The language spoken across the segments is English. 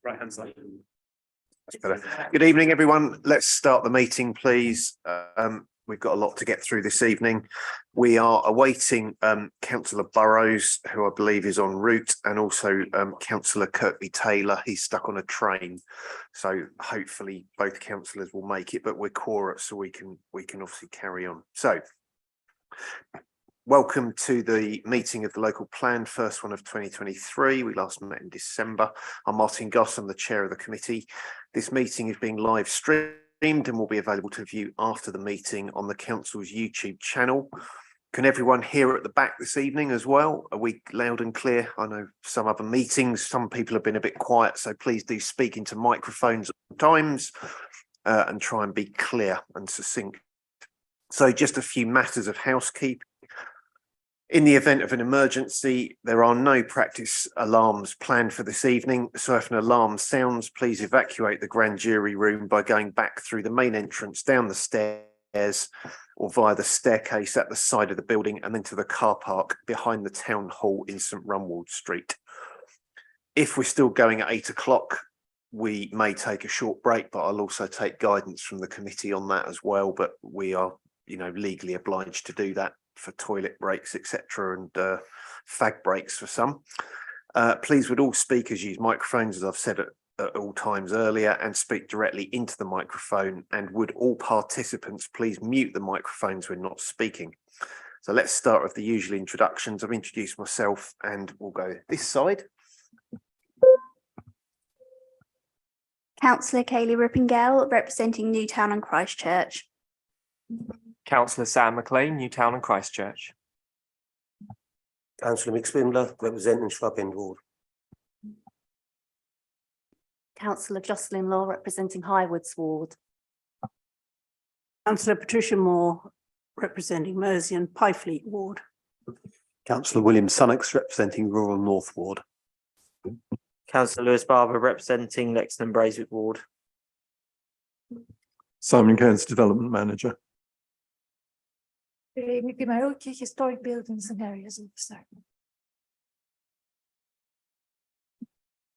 Right hand side. That's better. Good evening, everyone. Let's start the meeting, please. We've got a lot to get through this evening. We are awaiting Councillor Burrows, who I believe is en route, and also Councillor Kirkby Taylor. He's stuck on a train, so hopefully both councillors will make it. But we're quorate, so we can obviously carry on. So, welcome to the meeting of the local plan, first one of 2023. We last met in December. I'm Martin Goss, I'm the chair of the committee. This meeting is being live streamed and will be available to view after the meeting on the council's YouTube channel. Can everyone hear at the back this evening as well? Are we loud and clear? I know some other meetings, some people have been a bit quiet, so please do speak into microphones at times and try and be clear and succinct. So just a few matters of housekeeping. In the event of an emergency, there are no practice alarms planned for this evening, so if an alarm sounds, please evacuate the grand jury room by going back through the main entrance, down the stairs, or via the staircase at the side of the building and then to the car park behind the town hall in St Rumwald Street. If we're still going at 8 o'clock, we may take a short break, but I'll also take guidance from the committee on that as well, but we are, legally obliged to do that for toilet breaks, etc., and fag breaks for some. Please, would all speakers use microphones, as I've said at all times earlier, and speak directly into the microphone, and would all participants please mute the microphones when not speaking. So let's start with the usual introductions. I've introduced myself and we'll go this side. Councillor Kayleigh Rippingell, representing Newtown and Christchurch. Councillor Sam McLean, Newtown and Christchurch. Councillor Mick Spindler, representing Shrub End Ward. Councillor Jocelyn Law, representing Highwoods Ward. Councillor Patricia Moore, representing Mersey and Pyfleet Ward. Councillor William Sunnox, representing Rural North Ward. Councillor Lewis Barber, representing Lexington Braeswood Ward. Simon Cairns, Development Manager. Historic Buildings and Areas Officer.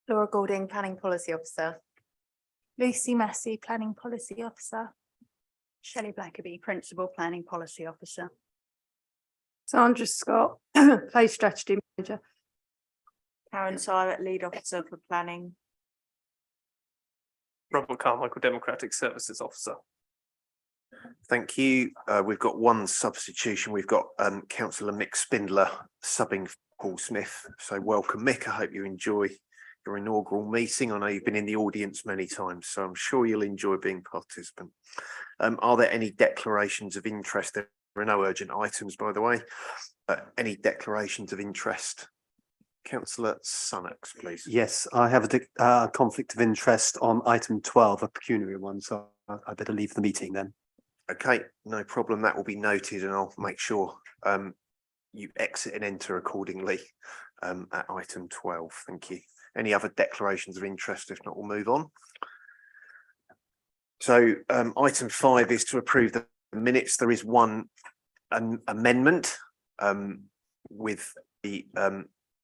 Laura Golding, Planning Policy Officer. Lucy Massey, Planning Policy Officer. Shelley Blackerby, Principal Planning Policy Officer. Sandra Scott, Place Strategy Manager. Karen Syrett, Lead Officer for Planning. Robert Carmichael, Democratic Services Officer. Thank you. We've got one substitution. We've got Councillor Mick Spindler subbing for Paul Smith. So welcome, Mick. I hope you enjoy your inaugural meeting. I know you've been in the audience many times, so I'm sure you'll enjoy being a participant. Are there any declarations of interest? There are no urgent items, by the way. Any declarations of interest? Councillor Sunnox, please. Yes, I have a conflict of interest on item 12, a pecuniary one, so I better leave the meeting then. Okay, no problem. That will be noted, and I'll make sure you exit and enter accordingly at item 12. Thank you. Any other declarations of interest? If not, we'll move on. So item 5 is to approve the minutes. There is one amendment with the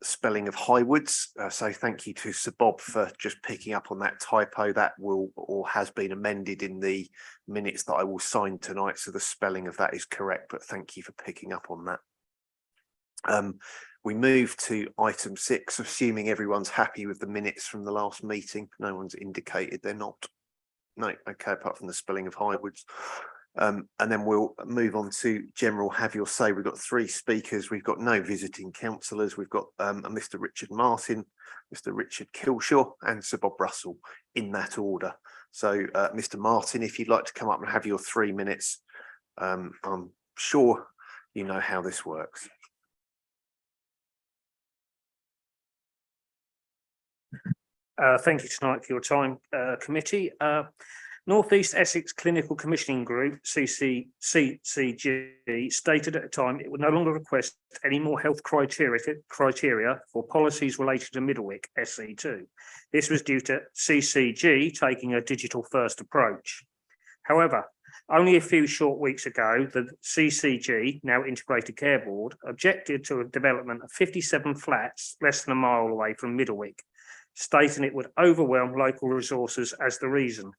spelling of Highwoods. So thank you to Sir Bob for just picking up on that typo. That will or has been amended in the minutes that I will sign tonight. So the spelling of that is correct, but thank you for picking up on that. We move to item 6, assuming everyone's happy with the minutes from the last meeting. No one's indicated they're not. No, okay, apart from the spelling of Highwoods. And then we'll move on to general have your say. We've got 3 speakers. We've got no visiting councillors. We've got Mr. Richard Martin, Mr. Richard Kilshaw and Sir Bob Russell in that order. So Mr. Martin, if you'd like to come up and have your 3 minutes, I'm sure you know how this works. Thank you tonight for your time, committee. North East Essex Clinical Commissioning Group, CCG, stated at the time it would no longer request any more health criteria for policies related to Middlewick, SC2. This was due to CCG taking a digital-first approach. However, only a few short weeks ago, the CCG, now Integrated Care Board, objected to a development of 57 flats less than a mile away from Middlewick. stating it would overwhelm local resources as the reason.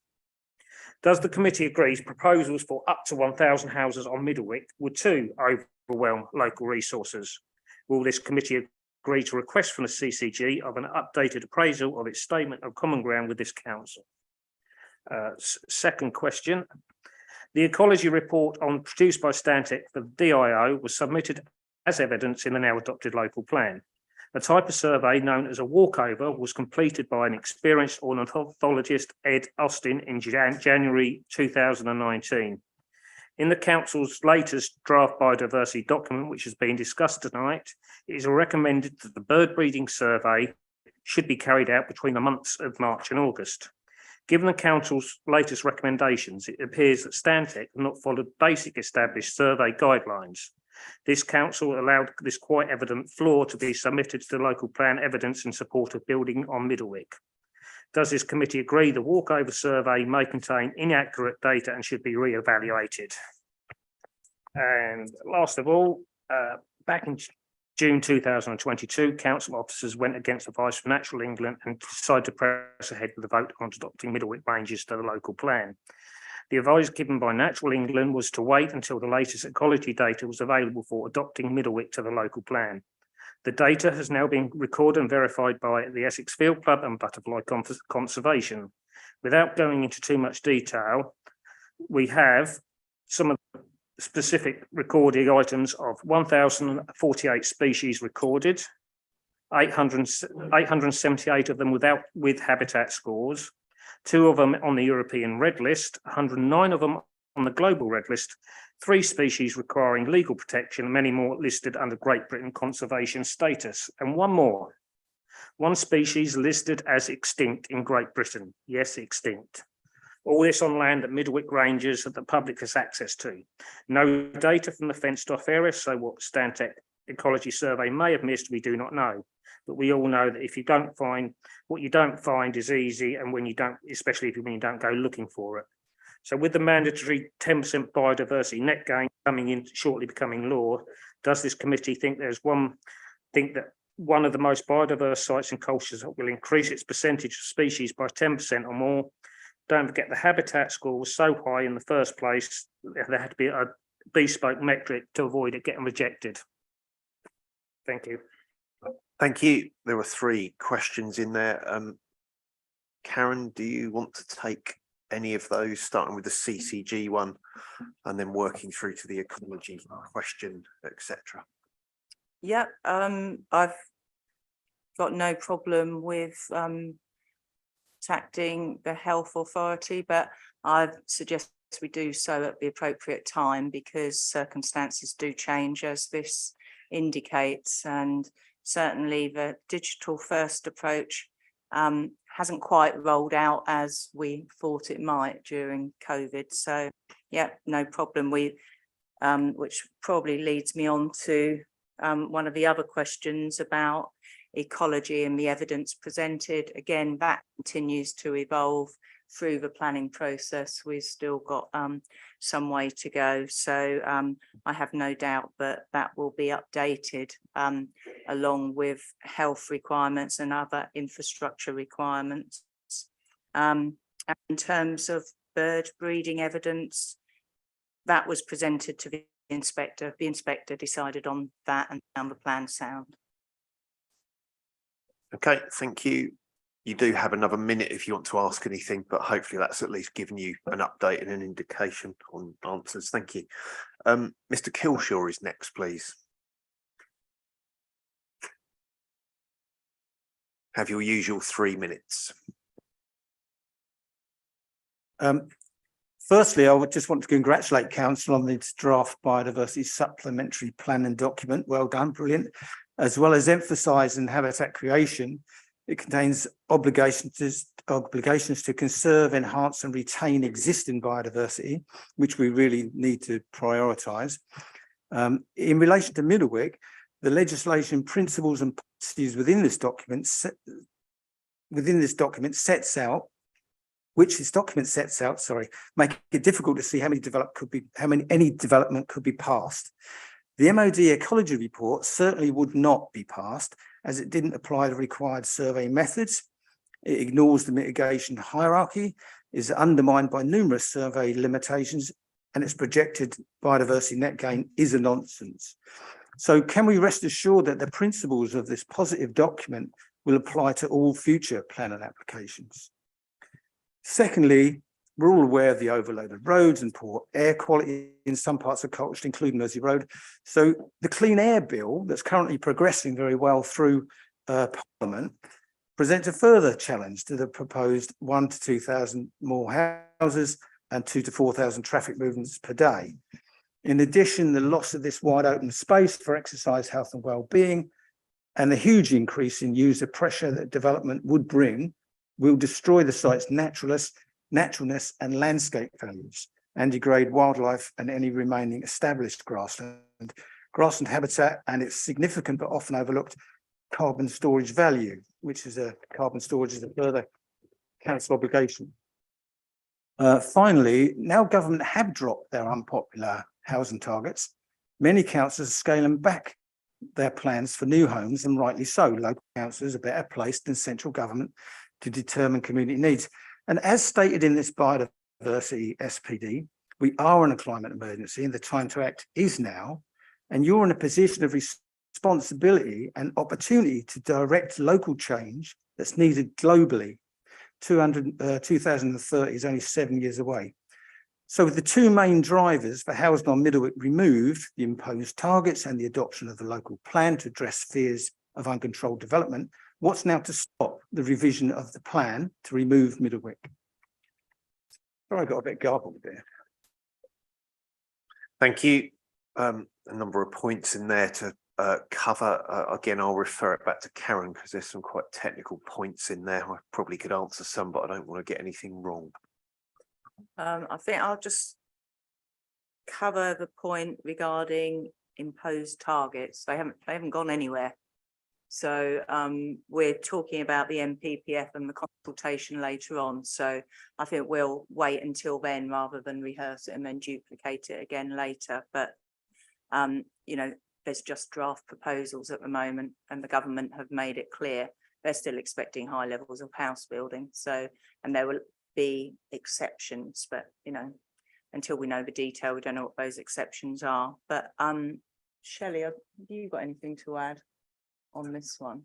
Does the committee agree proposals for up to 1,000 houses on Middlewick would too overwhelm local resources? Will this committee agree to request from the CCG of an updated appraisal of its statement of common ground with this council? Second question. The ecology report produced by Stantec for the DIO was submitted as evidence in the now adopted local plan. A type of survey known as a walkover was completed by an experienced ornithologist, Ed Austin, in January 2019. In the council's latest draft biodiversity document, which has been discussed tonight, it is recommended that the bird breeding survey should be carried out between the months of March and August. Given the council's latest recommendations, it appears that Stantec have not followed basic established survey guidelines. This council allowed this quite evident flaw to be submitted to the local plan evidence in support of building on Middlewick. Does this committee agree the walkover survey may contain inaccurate data and should be re-evaluated? And last of all, back in June 2022, council officers went against advice from Natural England and decided to press ahead with the vote on adopting Middlewick ranges to the local plan. The advice given by Natural England was to wait until the latest ecology data was available for adopting Middlewick to the local plan. The data has now been recorded and verified by the Essex Field Club and Butterfly Conservation. Without going into too much detail, we have some of the specific recorded items of 1,048 species recorded, 878 of them with habitat scores, 2 of them on the European Red List, 109 of them on the Global Red List, 3 species requiring legal protection, many more listed under Great Britain conservation status, and 1 more. 1 species listed as extinct in Great Britain. Yes, extinct. All this on land at Middlewick Ranges that the public has access to. No data from the fenced off area, so what Stantec Ecology Survey may have missed, we do not know. But we all know that if you don't find, what you don't find is easy, and when you don't, especially when you don't go looking for it. So with the mandatory 10% biodiversity net gain coming in, shortly becoming law, does this committee think that one of the most biodiverse sites in Colchester will increase its percentage of species by 10% or more? Don't forget the habitat score was so high in the first place, there had to be a bespoke metric to avoid it getting rejected. Thank you. Thank you. There were 3 questions in there. Karen, do you want to take any of those, starting with the CCG one and then working through to the ecology question, etc.? Yep, I've got no problem with contacting the health authority, but I suggest we do so at the appropriate time because circumstances do change, as this indicates, and certainly the digital first approach hasn't quite rolled out as we thought it might during COVID. So yeah, no problem. Which probably leads me on to one of the other questions about ecology and the evidence presented. Again, that continues to evolve through the planning process. We've still got some way to go. So I have no doubt that will be updated along with health requirements and other infrastructure requirements. In terms of bird breeding evidence, that was presented to the inspector. The inspector decided on that and found the plan sound. Okay, thank you. You do have another minute if you want to ask anything, but hopefully that's at least given you an update and an indication on answers. Thank you. Mr. Kilshaw is next, please. Have your usual 3 minutes. Firstly, I would just want to congratulate Council on this draft biodiversity supplementary plan and document. Well done, brilliant. As well as emphasising habitat creation, it contains obligations to conserve, enhance and retain existing biodiversity, which we really need to prioritise. In relation to Middlewick, the legislation, principles and policies within this document sets out, make it difficult to see how any development could be passed. The MOD ecology report certainly would not be passed, as it didn't apply the required survey methods It ignores the mitigation hierarchy, is undermined by numerous survey limitations, and its projected biodiversity net gain is a nonsense. So can we rest assured that the principles of this positive document will apply to all future planning applications? Secondly, we're all aware of the overloaded roads and poor air quality in some parts of Colchester, including Mersey Road. So the Clean Air Bill that's currently progressing very well through Parliament presents a further challenge to the proposed 1,000 to 2,000 more houses and 2,000 to 4,000 traffic movements per day. In addition, the loss of this wide open space for exercise, health and well-being, and the huge increase in user pressure that development would bring will destroy the site's naturalness and landscape values and degrade wildlife and any remaining established grassland habitat and its significant but often overlooked carbon storage value, which is carbon storage is a further council obligation. Finally, now government have dropped their unpopular housing targets. Many councils are scaling back their plans for new homes, and rightly so. Local councils are better placed than central government to determine community needs. And as stated in this biodiversity SPD, we are in a climate emergency and the time to act is now. And you're in a position of responsibility and opportunity to direct local change that's needed globally. 2030 is only 7 years away. So with the two main drivers for housing on Middlewick removed, the imposed targets and the adoption of the local plan to address fears of uncontrolled development, what's now to stop the revision of the plan to remove Middlewick? Sorry, I got a bit garbled there. Thank you. A number of points in there to cover. Again, I'll refer it back to Karen because there's some quite technical points in there. I probably could answer some, but I don't want to get anything wrong. I think I'll just cover the point regarding imposed targets. They haven't gone anywhere. So we're talking about the MPPF and the consultation later on. So I think we'll wait until then rather than rehearse it and then duplicate it again later. But you know, there's just draft proposals at the moment, and the government have made it clear they're still expecting high levels of house building. So, and there will be exceptions, but you know, until we know the detail, we don't know what those exceptions are. But Shelley, have you got anything to add on this one?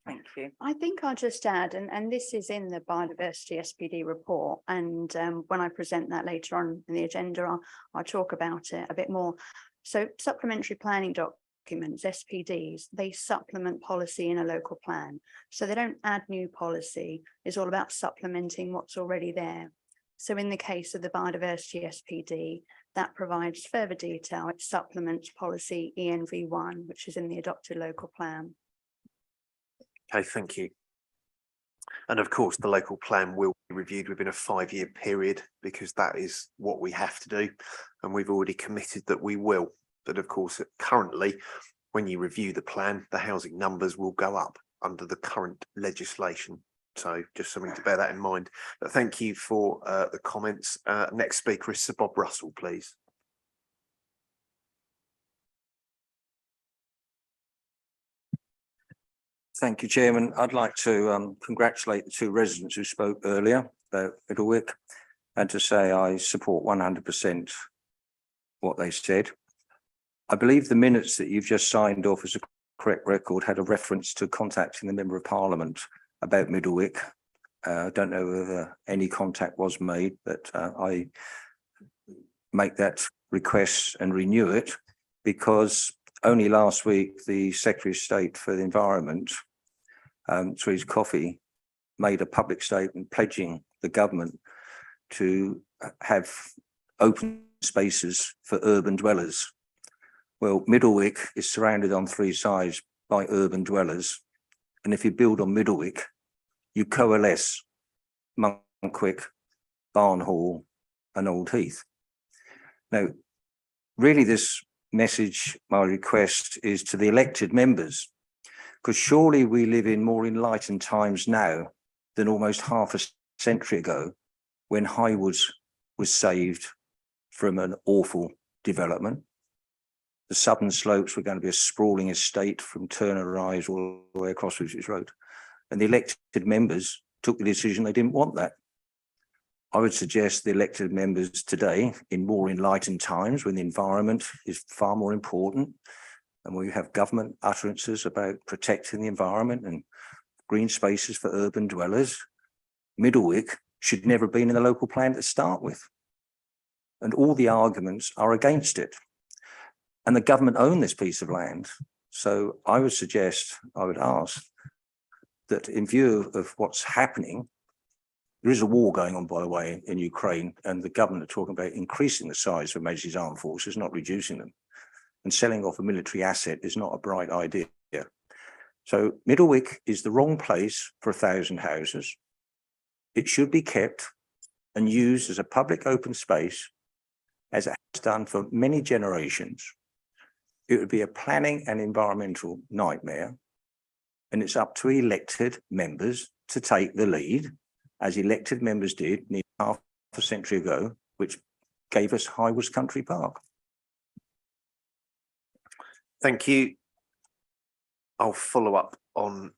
Thank you. I think I'll just add, and this is in the biodiversity SPD report, and when I present that later on in the agenda, I'll talk about it a bit more. So supplementary planning documents, SPDs, they supplement policy in a local plan. So they don't add new policy. It's all about supplementing what's already there. So in the case of the biodiversity SPD, that provides further detail. It supplements policy ENV1, which is in the adopted local plan. Okay, thank you. And of course, the local plan will be reviewed within a 5-year period because that is what we have to do. And we've already committed that we will. But of course, currently, when you review the plan, the housing numbers will go up under the current legislation. So just something to bear that in mind. But thank you for the comments. Next speaker is Sir Bob Russell, please. Thank you, Chairman. I'd like to congratulate the two residents who spoke earlier about Middlewick and to say I support 100% what they said. I believe the minutes that you've just signed off as a correct record had a reference to contacting the Member of Parliament about Middlewick. I don't know whether any contact was made, but I make that request and renew it because only last week the Secretary of State for the Environment, Therese Coffey, made a public statement pledging the government to have open spaces for urban dwellers. Well, Middlewick is surrounded on 3 sides by urban dwellers. And if you build on Middlewick, you coalesce Monkwick, Barnhall and Old Heath. Now, really this message, my request is to the elected members, because surely we live in more enlightened times now than almost half a century ago when Highwoods was saved from an awful development. The southern slopes were going to be a sprawling estate from Turner Rise all the way across Ridges Road. And the elected members took the decision they didn't want that. I would suggest the elected members today, in more enlightened times when the environment is far more important and we have government utterances about protecting the environment and green spaces for urban dwellers, Middlewick should never have been in the local plan to start with. And all the arguments are against it. And the government own this piece of land. So I would suggest, I would ask that in view of what's happening, there is a war going on, by the way, in Ukraine, and the government are talking about increasing the size of Majesty's armed forces, not reducing them. And selling off a military asset is not a bright idea. So Middlewick is the wrong place for 1,000 houses. It should be kept and used as a public open space, as it has done for many generations. It would be a planning and environmental nightmare. And it's up to elected members to take the lead, as elected members did nearly half a century ago, which gave us Highwoods Country Park. Thank you. I'll follow up on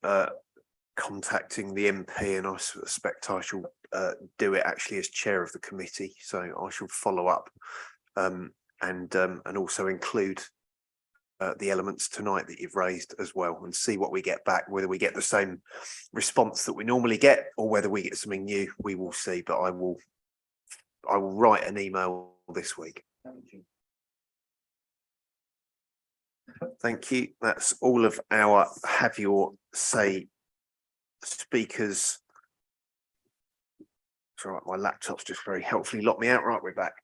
contacting the MP, and I suspect I shall do it actually as chair of the committee. So I shall follow up and also include the elements tonight that you've raised as well, and see what we get back, whether we get the same response that we normally get or whether we get something new. We will see, but I will write an email this week. Thank you. That's all of our have your say speakers. It's all right, my laptop's just very helpfully locked me out. Right, we're back.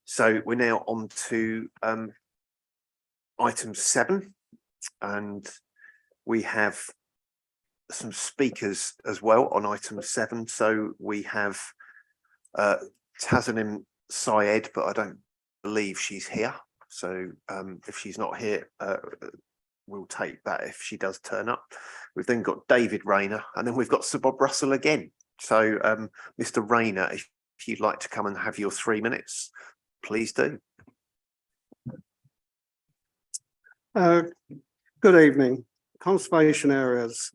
So we're now on to item 7, and we have some speakers as well on item 7. So we have Tazanim Syed, but I don't believe she's here. So if she's not here, we'll take that if she does turn up. We've then got David Rayner, and then we've got Sir Bob Russell again. So Mr. Rayner, if you'd like to come and have your 3 minutes, please do. Good evening. Conservation areas.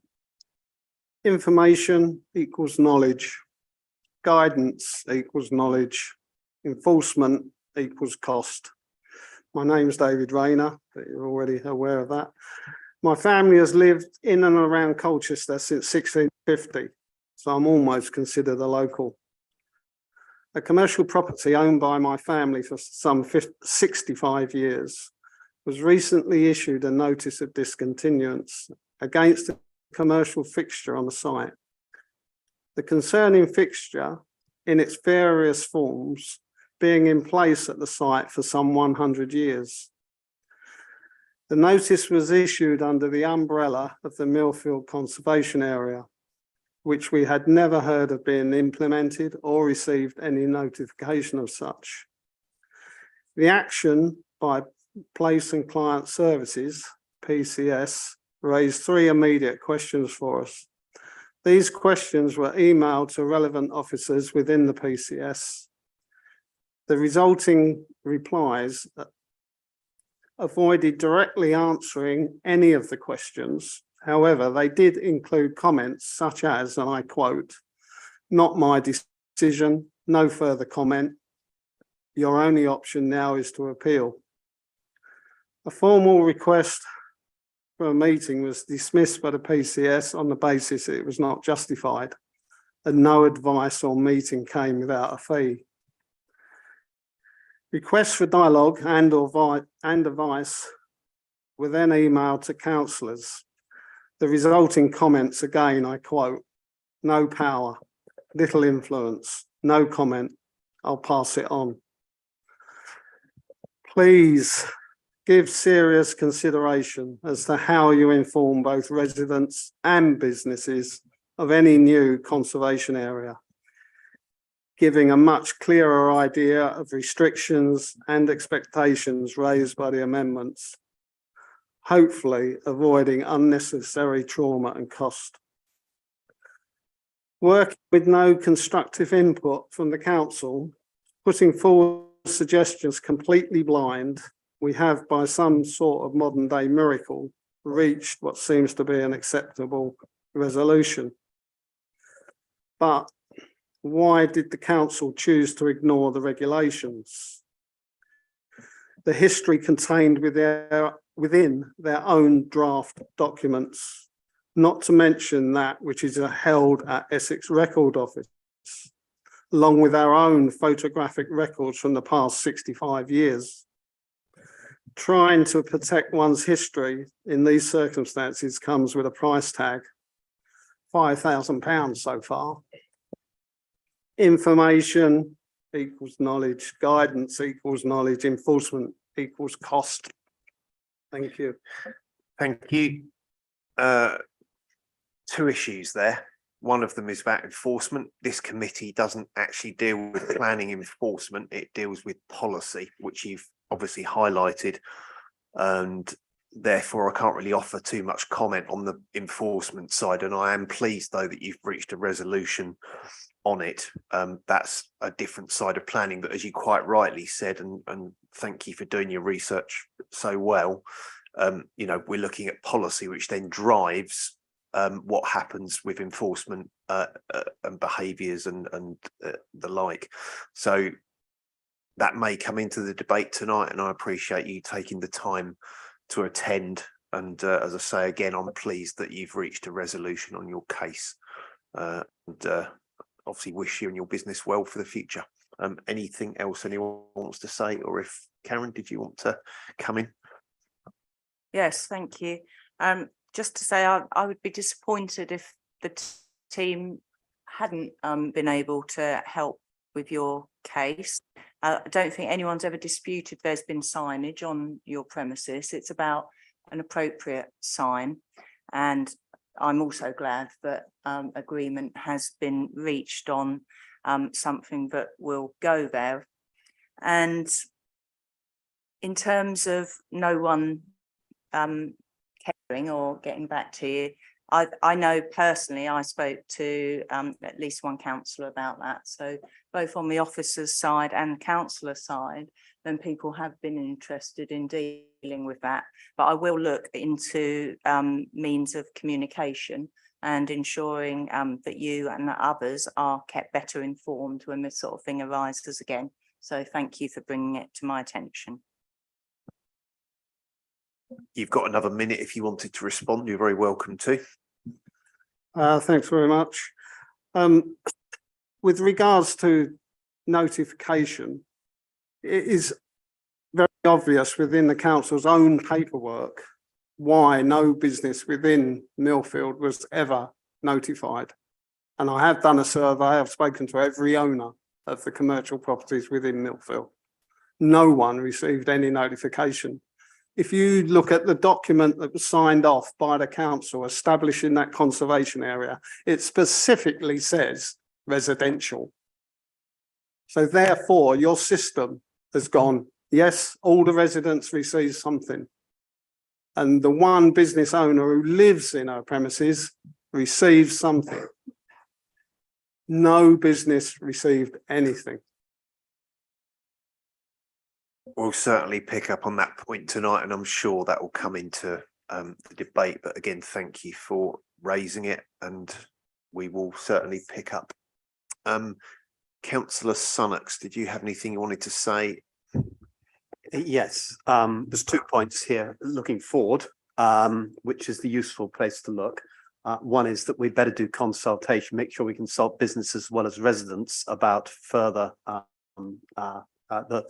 Information equals knowledge. Guidance equals knowledge. Enforcement equals cost. My name's David Rayner, but you're already aware of that. My family has lived in and around Colchester since 1650, so I'm almost considered a local. A commercial property owned by my family for some 65 years was recently issued a notice of discontinuance against a commercial fixture on the site. The concerning fixture, in its various forms, being in place at the site for some 100 years. The notice was issued under the umbrella of the Millfield Conservation Area, which we had never heard of being implemented or received any notification of such. The action by Place and Client Services, PCS, raised 3 immediate questions for us. These questions were emailed to relevant officers within the PCS. The resulting replies avoided directly answering any of the questions. However, they did include comments such as, and I quote, "Not my decision, no further comment. Your only option now is to appeal." A formal request for a meeting was dismissed by the PCS on the basis that it was not justified, and no advice or meeting came without a fee. Requests for dialogue and advice were then emailed to councillors. The resulting comments, again, I quote, "No power, little influence, no comment. I'll pass it on." Please give serious consideration as to how you inform both residents and businesses of any new conservation area, giving a much clearer idea of restrictions and expectations raised by the amendments, hopefully avoiding unnecessary trauma and cost. Working with no constructive input from the council, putting forward suggestions completely blind, we have, by some sort of modern day miracle, reached what seems to be an acceptable resolution. but why did the council choose to ignore the regulations? The history contained within their own draft documents, not to mention that which is held at Essex Record Office, along with our own photographic records from the past 65 years. Trying to protect one's history in these circumstances comes with a price tag, £5,000 so far. Information equals knowledge, guidance equals knowledge, enforcement equals cost. Thank you. Thank you. Two issues there. One of them is about enforcement. This committee doesn't actually deal with planning enforcement. It deals with policy, which you've obviously highlighted. And therefore, I can't really offer too much comment on the enforcement side. And I am pleased, though, that you've reached a resolution on it. That's a different side of planning. But as you quite rightly said, and thank you for doing your research so well, you know, we're looking at policy, which then drives what happens with enforcement and behaviours and the like. So that may come into the debate tonight, and I appreciate you taking the time to attend. And as I say again, I'm pleased that you've reached a resolution on your case, and obviously wish you and your business well for the future. Anything else anyone wants to say, or if Karen, did you want to come in? Yes, thank you. Just to say, I would be disappointed if the team hadn't been able to help with your case. I don't think anyone's ever disputed there's been signage on your premises. It's about an appropriate sign. And I'm also glad that agreement has been reached on something that will go there. And in terms of no one caring or getting back to you, I know personally I spoke to at least one councillor about that. So both on the officer's side and councillor side, then people have been interested in dealing with that. But I will look into means of communication and ensuring that you and the others are kept better informed when this sort of thing arises again. So thank you for bringing it to my attention. You've got another minute if you wanted to respond. You're very welcome to. Thanks very much. With regards to notification, it is very obvious within the council's own paperwork why no business within Millfield was ever notified. And I have done a survey. I've spoken to every owner of the commercial properties within Millfield. No one received any notification. If you look at the document that was signed off by the council establishing that conservation area, it specifically says residential. So therefore, your system has gone, yes, all the residents receive something. And the one business owner who lives in our premises receives something. No business received anything. We'll certainly pick up on that point tonight, and I'm sure that will come into the debate. But again, thank you for raising it, and we will certainly pick up. Councillor Sunnox, did you have anything you wanted to say? Yes, there's 2 points here looking forward, which is the useful place to look. One is that we better do consultation, make sure we consult businesses as well as residents about further the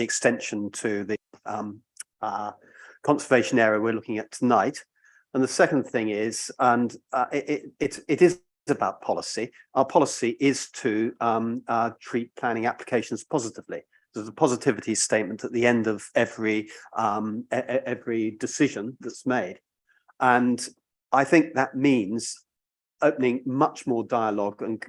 extension to the conservation area we're looking at tonight. And the second thing is, and it is about policy. Our policy is to treat planning applications positively. There's a positivity statement at the end of every decision that's made, and I think that means opening much more dialogue and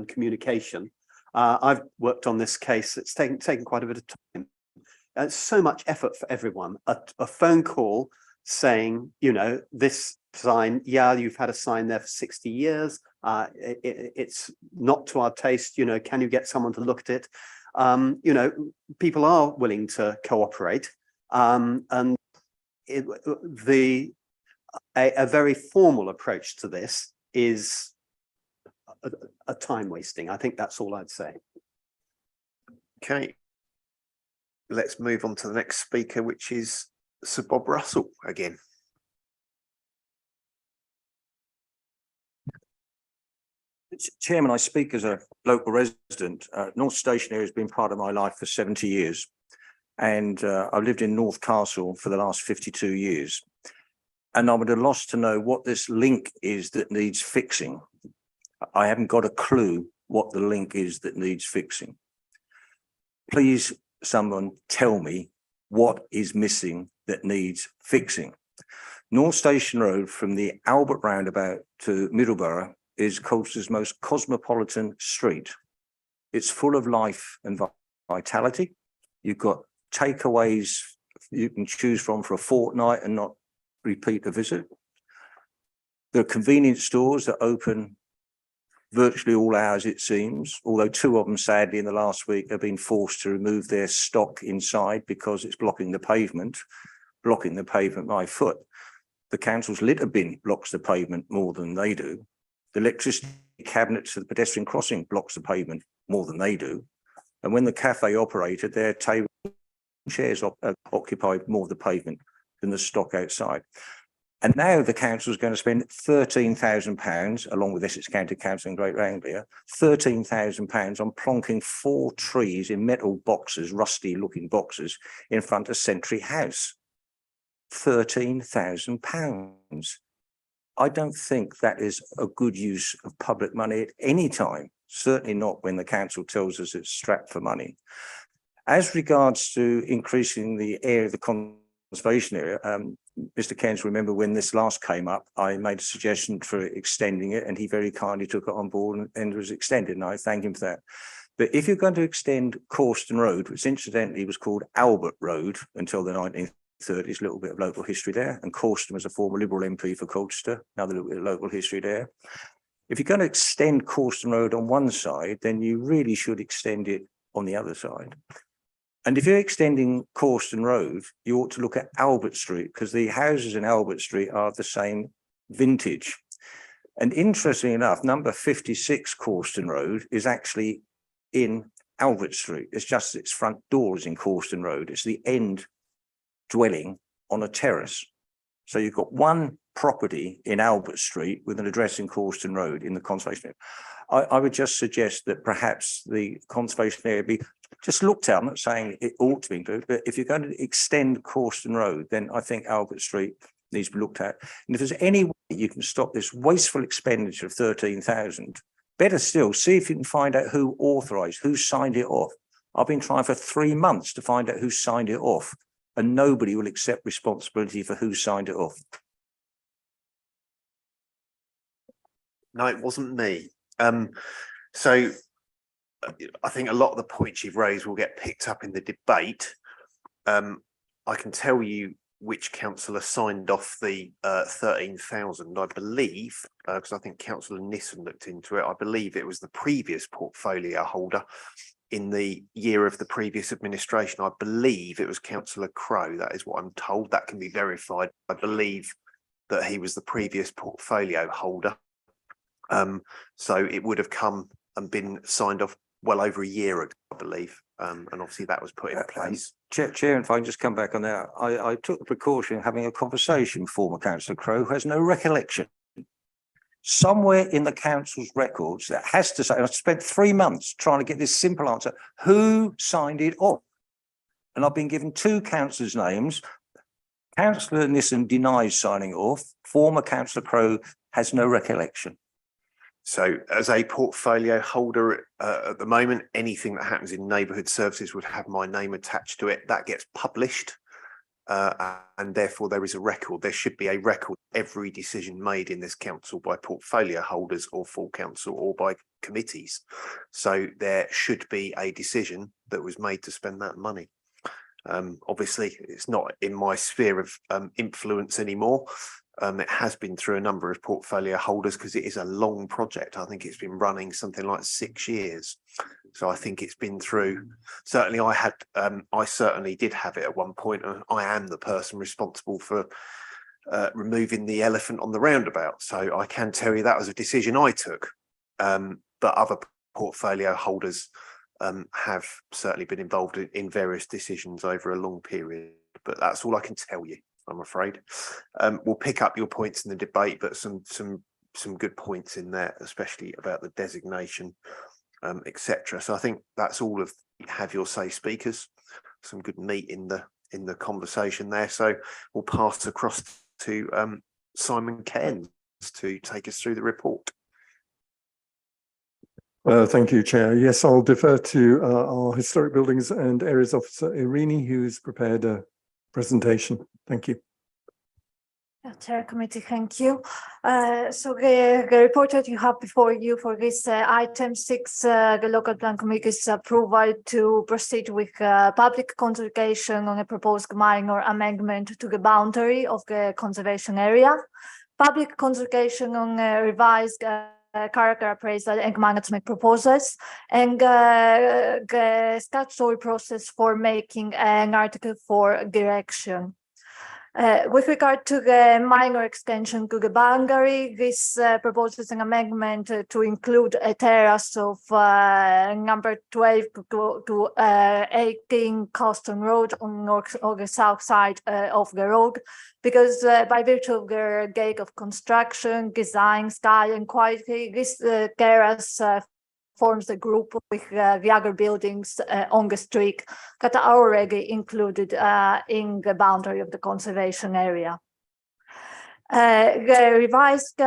communication. I've worked on this case. It's taken quite a bit of time. It's so much effort for everyone. A phone call saying, you know, this sign, yeah, you've had a sign there for 60 years. It's not to our taste. You know, can you get someone to look at it? You know, people are willing to cooperate, and a very formal approach to this is a time wasting. I think that's all I'd say. Okay. Let's move on to the next speaker, which is Sir Bob Russell again. Chairman, I speak as a local resident. North Station area has been part of my life for 70 years. And I've lived in North Castle for the last 52 years. And I'm at a loss to know what this link is that needs fixing. I haven't got a clue what the link is that needs fixing. Please, someone tell me what is missing that needs fixing. North Station Road from the Albert roundabout to Middleborough is Colchester's most cosmopolitan street. It's full of life and vitality. You've got takeaways you can choose from for a fortnight and not repeat a visit. There are convenience stores that open virtually all hours, it seems, although 2 of them, sadly, in the last week have been forced to remove their stock inside because it's blocking the pavement by foot. The council's litter bin blocks the pavement more than they do. The electricity cabinet to the pedestrian crossing blocks the pavement more than they do. And when the cafe operated, their table and chairs occupied more of the pavement than the stock outside. And now the council is going to spend £13,000, along with Essex County Council and Great Anglia, £13,000 on plonking 4 trees in metal boxes, rusty looking boxes, in front of Century House. £13,000. I don't think that is a good use of public money at any time, certainly not when the council tells us it's strapped for money. As regards to increasing the area of the conservation area, Mr. Keynes, remember when this last came up, I made a suggestion for extending it and he very kindly took it on board and was extended, and I thank him for that. But if you're going to extend Corston Road, which incidentally was called Albert Road until the 1930s, a little bit of local history there, and Corston was a former Liberal MP for Colchester, another little bit of local history there. If you're going to extend Corston Road on one side, then you really should extend it on the other side. And if you're extending Corston Road, you ought to look at Albert Street, because the houses in Albert Street are the same vintage. And interestingly enough, number 56 Corston Road is actually in Albert Street. It's just its front door is in Corston Road. It's the end dwelling on a terrace. So you've got one property in Albert Street with an address in Corston Road in the conservation area. I would just suggest that perhaps the conservation area be just looked at. I'm not saying it ought to be included, but if you're going to extend Corston Road, then I think Albert Street needs to be looked at. And if there's any way you can stop this wasteful expenditure of 13,000, better still, see if you can find out who authorised, who signed it off. I've been trying for 3 months to find out who signed it off, and nobody will accept responsibility for who signed it off. No, it wasn't me. So I think a lot of the points you've raised will get picked up in the debate. I can tell you which councillor signed off the 13,000, I believe, because I think Councillor Nissen looked into it. I believe it was the previous portfolio holder in the year of the previous administration. I believe it was Councillor Crowe. That is what I'm told. That can be verified. I believe that he was the previous portfolio holder. So it would have come and been signed off well over a year ago, I believe. And obviously that was put in place. Chair, if I can just come back on that, I took the precaution of having a conversation with former Councillor Crowe, who has no recollection. Somewhere in the council's records that has to say, I spent 3 months trying to get this simple answer, who signed it off? And I've been given 2 councillors' names. Councillor Nissen denies signing off. Former Councillor Crowe has no recollection. So as a portfolio holder at the moment, anything that happens in neighbourhood services would have my name attached to it. That gets published and therefore there is a record. There should be a record of every decision made in this council by portfolio holders or full council or by committees. So there should be a decision that was made to spend that money. Obviously, it's not in my sphere of influence anymore. It has been through a number of portfolio holders because it is a long project. I think it's been running something like 6 years. So I think it's been through, certainly I certainly did have it at one point. And I am the person responsible for removing the elephant on the roundabout. So I can tell you that was a decision I took. but other portfolio holders have certainly been involved in various decisions over a long period. But that's all I can tell you, I'm afraid. We'll pick up your points in the debate, but some good points in there, especially about the designation, etc. So I think that's all of have your say speakers. Some good meat in the conversation there. So we'll pass across to Simon Cairns to take us through the report. Thank you, Chair. Yes, I'll defer to our Historic Buildings and Areas Officer Irini, who's prepared a presentation. Thank you. Chair Committee, thank you. So the report that you have before you for this item 6, the local plan committee's approval to proceed with public consultation on a proposed minor amendment to the boundary of the conservation area, public consultation on revised character appraisal and management proposals, and the statutory process for making an Article 4 direction. With regard to the minor extension to the boundary, this proposes an amendment to include a terrace of number 12 to 18 Colchester Road on the south side of the road, because by virtue of the gate of construction, design, style, and quality, this terrace forms a group with the other buildings on the street that are already included in the boundary of the conservation area. The revised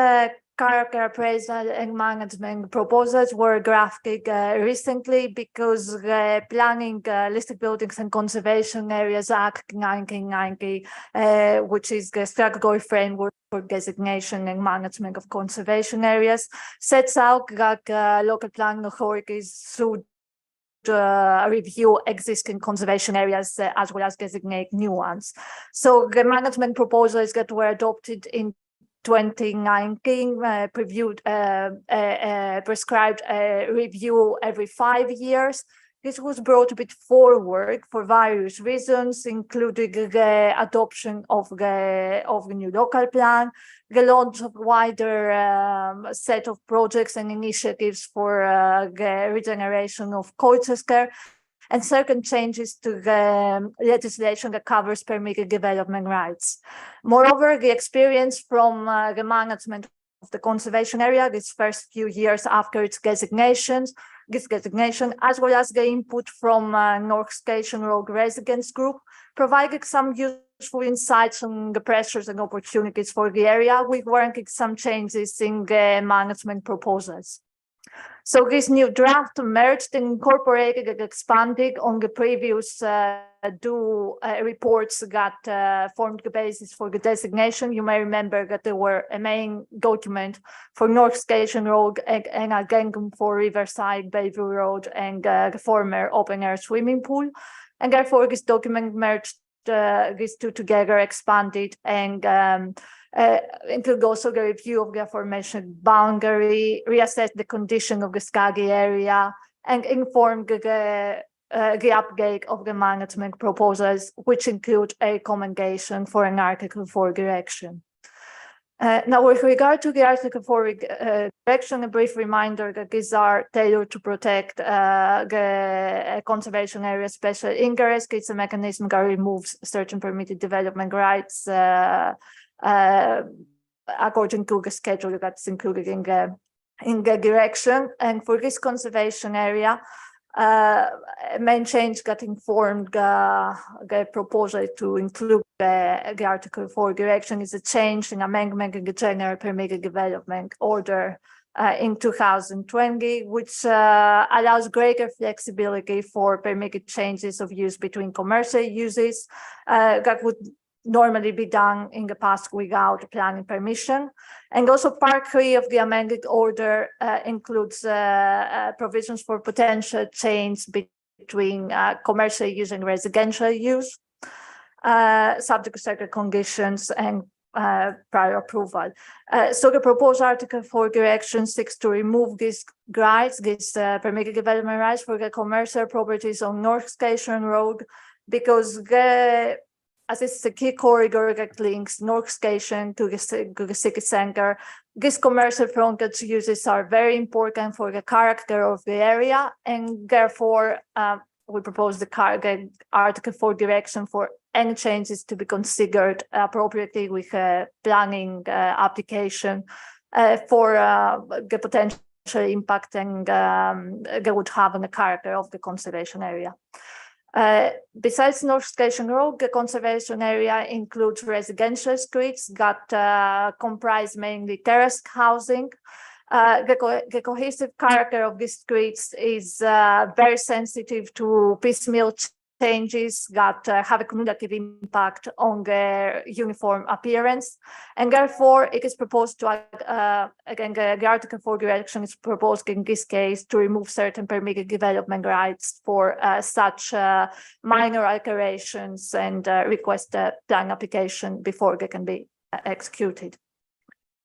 character appraisal and management proposals were drafted recently because the Planning Listed Buildings and Conservation Areas Act 1990, which is the statutory framework for designation and management of conservation areas, sets out that local planning authorities should review existing conservation areas as well as designate new ones. So the management proposals that were adopted in 2019 prescribed a review every 5 years. This was brought a bit forward for various reasons, including the adoption of the new local plan, the launch of wider set of projects and initiatives for the regeneration of Colchester, and certain changes to the legislation that covers permitted development rights. Moreover, the experience from the management of the conservation area these first few years after its designation, as well as the input from North Station Road Residents Group, provided some useful insights on the pressures and opportunities for the area, with warranting some changes in the management proposals. So this new draft merged and incorporated and expanded on the previous reports that formed the basis for the designation. You may remember that there were a main document for North Station Road and again for Riverside, Bayview Road, and the former open-air swimming pool. And therefore, this document merged these two together, expanded, and include also the review of the aforementioned boundary, reassess the condition of the Skaggy area, and inform the update of the management proposals, which include a commendation for an Article 4 direction. Now, with regard to the Article 4 direction, a brief reminder that these are tailored to protect the conservation area special interest. It's a mechanism that removes certain permitted development rights according to the schedule that's included in the direction. And for this conservation area, main change that informed the proposal to include the Article 4 direction is a change in amendment in the General Permitted Development Order in 2020, which allows greater flexibility for permitted changes of use between commercial uses that would normally be done in the past without planning permission. And also Part 3 of the amended order includes provisions for potential change between commercial use and residential use, subject to certain conditions and prior approval. So the proposed Article 4 direction seeks to remove these rights, these permitted development rights for the commercial properties on North Station Road, because as this is a key corridor that links North Station to the city center. These commercial frontage uses are very important for the character of the area, and therefore we propose the Article 4 direction for any changes to be considered appropriately with a planning application for the potential impact and they would have on the character of the conservation area. Besides North Station Road, the conservation area includes residential streets that comprise mainly terraced housing. The cohesive character of these streets is very sensitive to piecemeal changes that have a cumulative impact on their uniform appearance. And therefore, it is proposed to, again, the Article 4 direction is proposed in this case to remove certain permitted development rights for such minor alterations and request a plan application before they can be executed.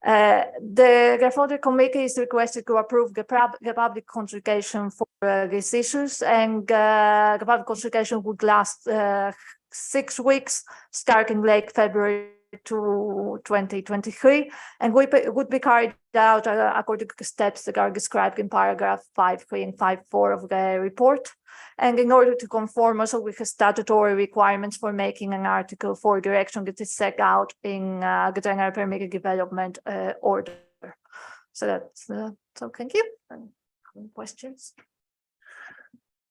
The Reporter Committee is requested to approve the public consultation for these issues, and the public consultation would last 6 weeks, starting late February to 2023, and would be carried out according to the steps that are described in paragraph 5.3 and 5.4 of the report. And in order to conform also with the statutory requirements for making an Article 4 direction that is set out in the General Permitted Development Order. So that's so thank you. Any questions?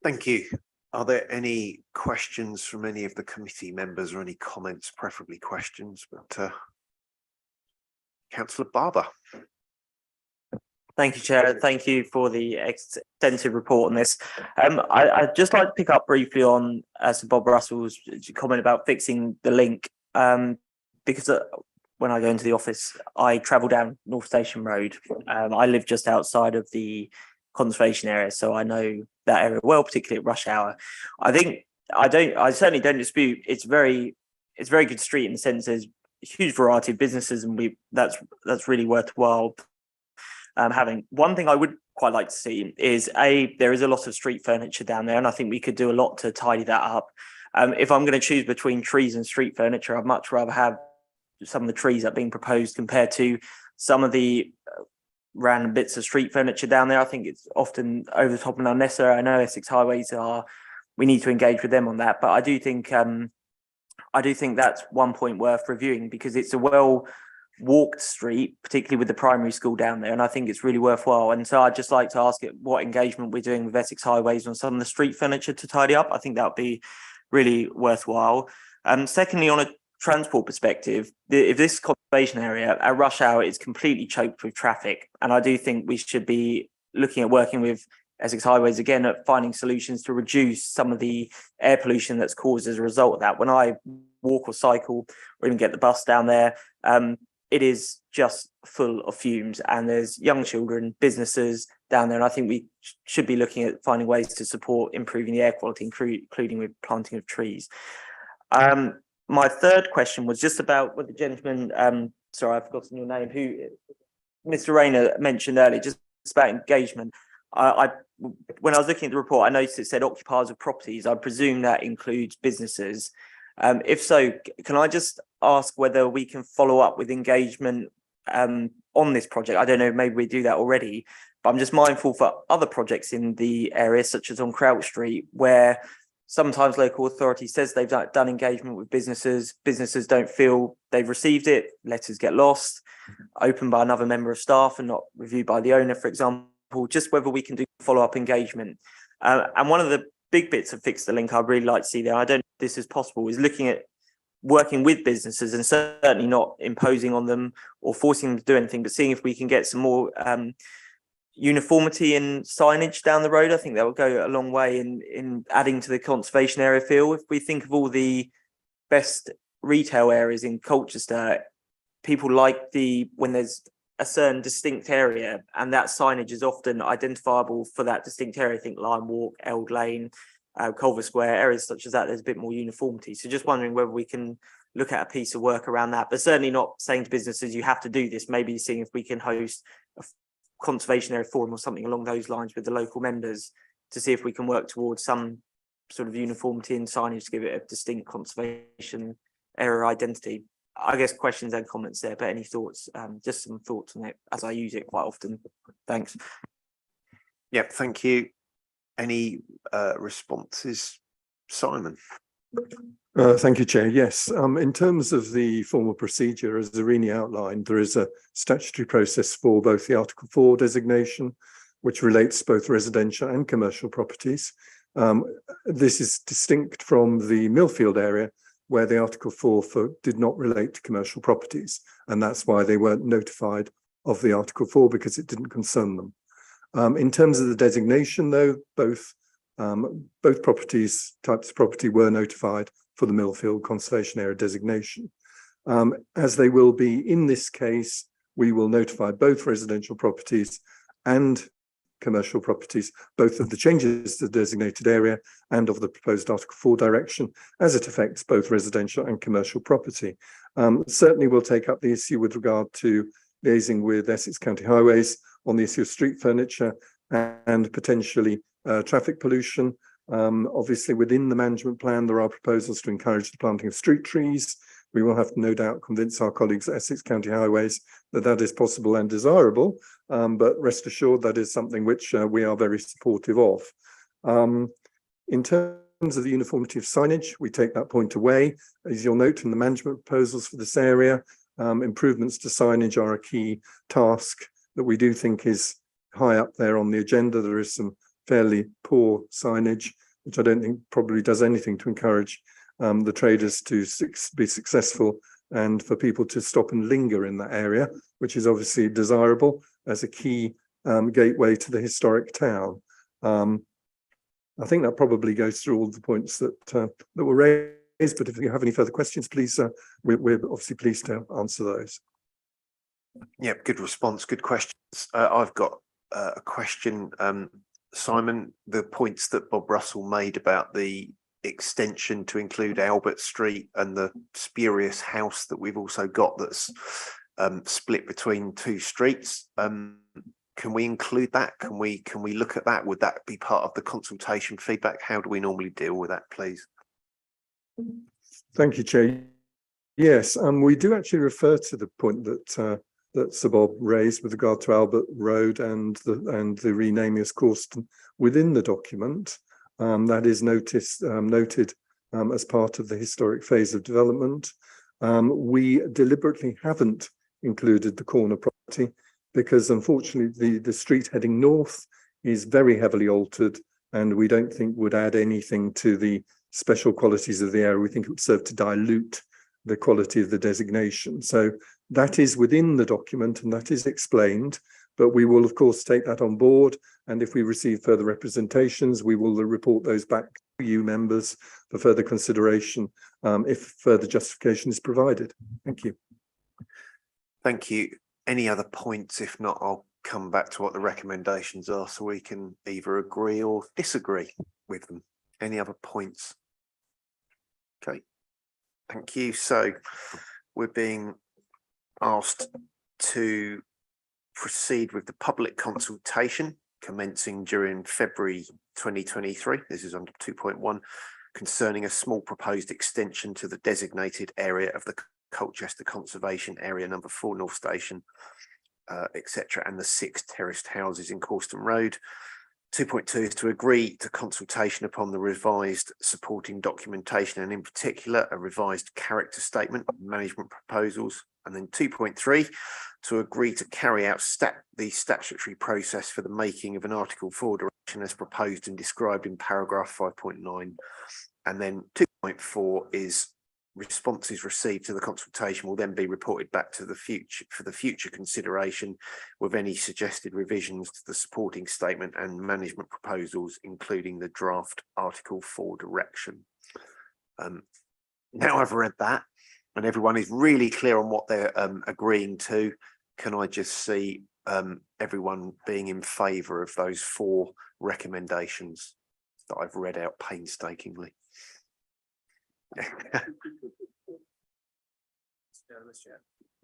Thank you. Are there any questions from any of the committee members or any comments, preferably questions? But Councillor Barber. Thank you, Chair. Thank you for the extensive report on this. I'd just like to pick up briefly on Sir Bob Russell's comment about fixing the link, because when I go into the office, I travel down North Station Road. I live just outside of the conservation area, so I know that area well, particularly at rush hour. I certainly don't dispute it's a very good street in the sense there's a huge variety of businesses, and that's really worthwhile. Having one thing I would quite like to see is there is a lot of street furniture down there, and I think we could do a lot to tidy that up. If I'm going to choose between trees and street furniture, I'd much rather have some of the trees that are being proposed compared to some of the random bits of street furniture down there. I think it's often over the top and unnecessary. I know Essex Highways we need to engage with them on that, but I do think that's one point worth reviewing, because it's a well walked street, particularly with the primary school down there, and I think it's really worthwhile. And so I'd just like to ask what engagement we're doing with Essex Highways on some of the street furniture to tidy up. I think that would be really worthwhile. Secondly, on a transport perspective, if this conservation area at rush hour is completely choked with traffic, and I do think we should be looking at working with Essex Highways again at finding solutions to reduce some of the air pollution that's caused as a result of that. When I walk or cycle or even get the bus down there, it is just full of fumes, and there's young children, businesses down there, and I think we should be looking at finding ways to support improving the air quality, including with planting of trees. My third question was just about what the gentleman, sorry, I've forgotten your name, who Mr. Rayner mentioned earlier, just about engagement. When I was looking at the report, I noticed it said occupiers of properties. I presume that includes businesses. If so, can I just ask whether we can follow up with engagement on this project? I don't know, maybe we do that already, but I'm just mindful for other projects in the area, such as on Crouch Street, where sometimes local authority says they've done engagement with businesses. Businesses don't feel they've received it. Letters get lost, opened by another member of staff and not reviewed by the owner, for example. Just whether we can do follow-up engagement. And one of the big bits of Fix the Link I'd really like to see there, I don't know if this is possible, is looking at working with businesses and certainly not imposing on them or forcing them to do anything, but seeing if we can get some more uniformity in signage down the road. I think that will go a long way in adding to the conservation area feel. If we think of all the best retail areas in Colchester, people like when there's a certain distinct area and that signage is often identifiable for that distinct area. I think Lime Walk, Eld Lane, Culver Square, areas such as that, there's a bit more uniformity. So just wondering whether we can look at a piece of work around that, but certainly not saying to businesses, you have to do this. Maybe seeing if we can host a conservation area forum or something along those lines with the local members to see if we can work towards some sort of uniformity in signage to give it a distinct conservation area identity. I guess questions and comments there, but any thoughts? Just some thoughts on it as I use it quite often. Thanks. Yep, thank you. Any responses, Simon? Thank you, Chair. Yes, in terms of the formal procedure, as Irini outlined, there is a statutory process for both the Article 4 designation, which relates to both residential and commercial properties. This is distinct from the Millfield area, where the Article 4 did not relate to commercial properties, and that's why they weren't notified of the Article 4, because it didn't concern them. In terms of the designation, though, both types of property were notified for the Millfield Conservation Area designation. As they will be in this case, we will notify both residential properties and commercial properties, both of the changes to the designated area and of the proposed Article 4 direction, as it affects both residential and commercial property. Certainly we'll take up the issue with regard to liaising with Essex County Highways on the issue of street furniture and potentially traffic pollution. Obviously, within the management plan, there are proposals to encourage the planting of street trees. We will have to no doubt convince our colleagues at Essex County Highways that that is possible and desirable, but rest assured that is something which we are very supportive of. In terms of the uniformity of signage, we take that point away. As you'll note in the management proposals for this area, improvements to signage are a key task that we do think is high up there on the agenda. There is some fairly poor signage, which I don't think probably does anything to encourage the traders to be successful and for people to stop and linger in that area, which is obviously desirable as a key gateway to the historic town. I think that probably goes through all the points that were raised, but if you have any further questions, please, we're obviously pleased to answer those. Yeah, good response, good questions. I've got a question, Simon, the points that Bob Russell made about the extension to include Albert Street and the spurious house that we've also got that's split between two streets. Can we include that? Can we look at that? Would that be part of the consultation feedback? How do we normally deal with that, please? Thank you, Chair. Yes, we do actually refer to the point that that Sir Bob raised with regard to Albert Road and the renaming as Corston within the document. That is noted as part of the historic phase of development. We deliberately haven't included the corner property because unfortunately the street heading north is very heavily altered and we don't think would add anything to the special qualities of the area. We think it would serve to dilute the quality of the designation. So that is within the document and that is explained, but we will of course take that on board, and if we receive further representations, we will report those back to you members for further consideration if further justification is provided. Thank you. Thank you. Any other points? If not, I'll come back to what the recommendations are so we can either agree or disagree with them. Any other points? Okay, thank you. So we're being asked to proceed with the public consultation commencing during February 2023. This is under 2.1, concerning a small proposed extension to the designated area of the Colchester Conservation Area number 4 North Station, etc., and the 6 terraced houses in Corston Road. 2.2 is to agree to consultation upon the revised supporting documentation and in particular a revised character statement, management proposals. And then 2.3 to agree to carry out the statutory process for the making of an Article 4 direction as proposed and described in paragraph 5.9. And then 2.4 is responses received to the consultation will then be reported back to the future for the future consideration with any suggested revisions to the supporting statement and management proposals, including the draft Article 4 direction. Now I've read that and everyone is really clear on what they're agreeing to, can I just see everyone being in favour of those 4 recommendations that I've read out painstakingly?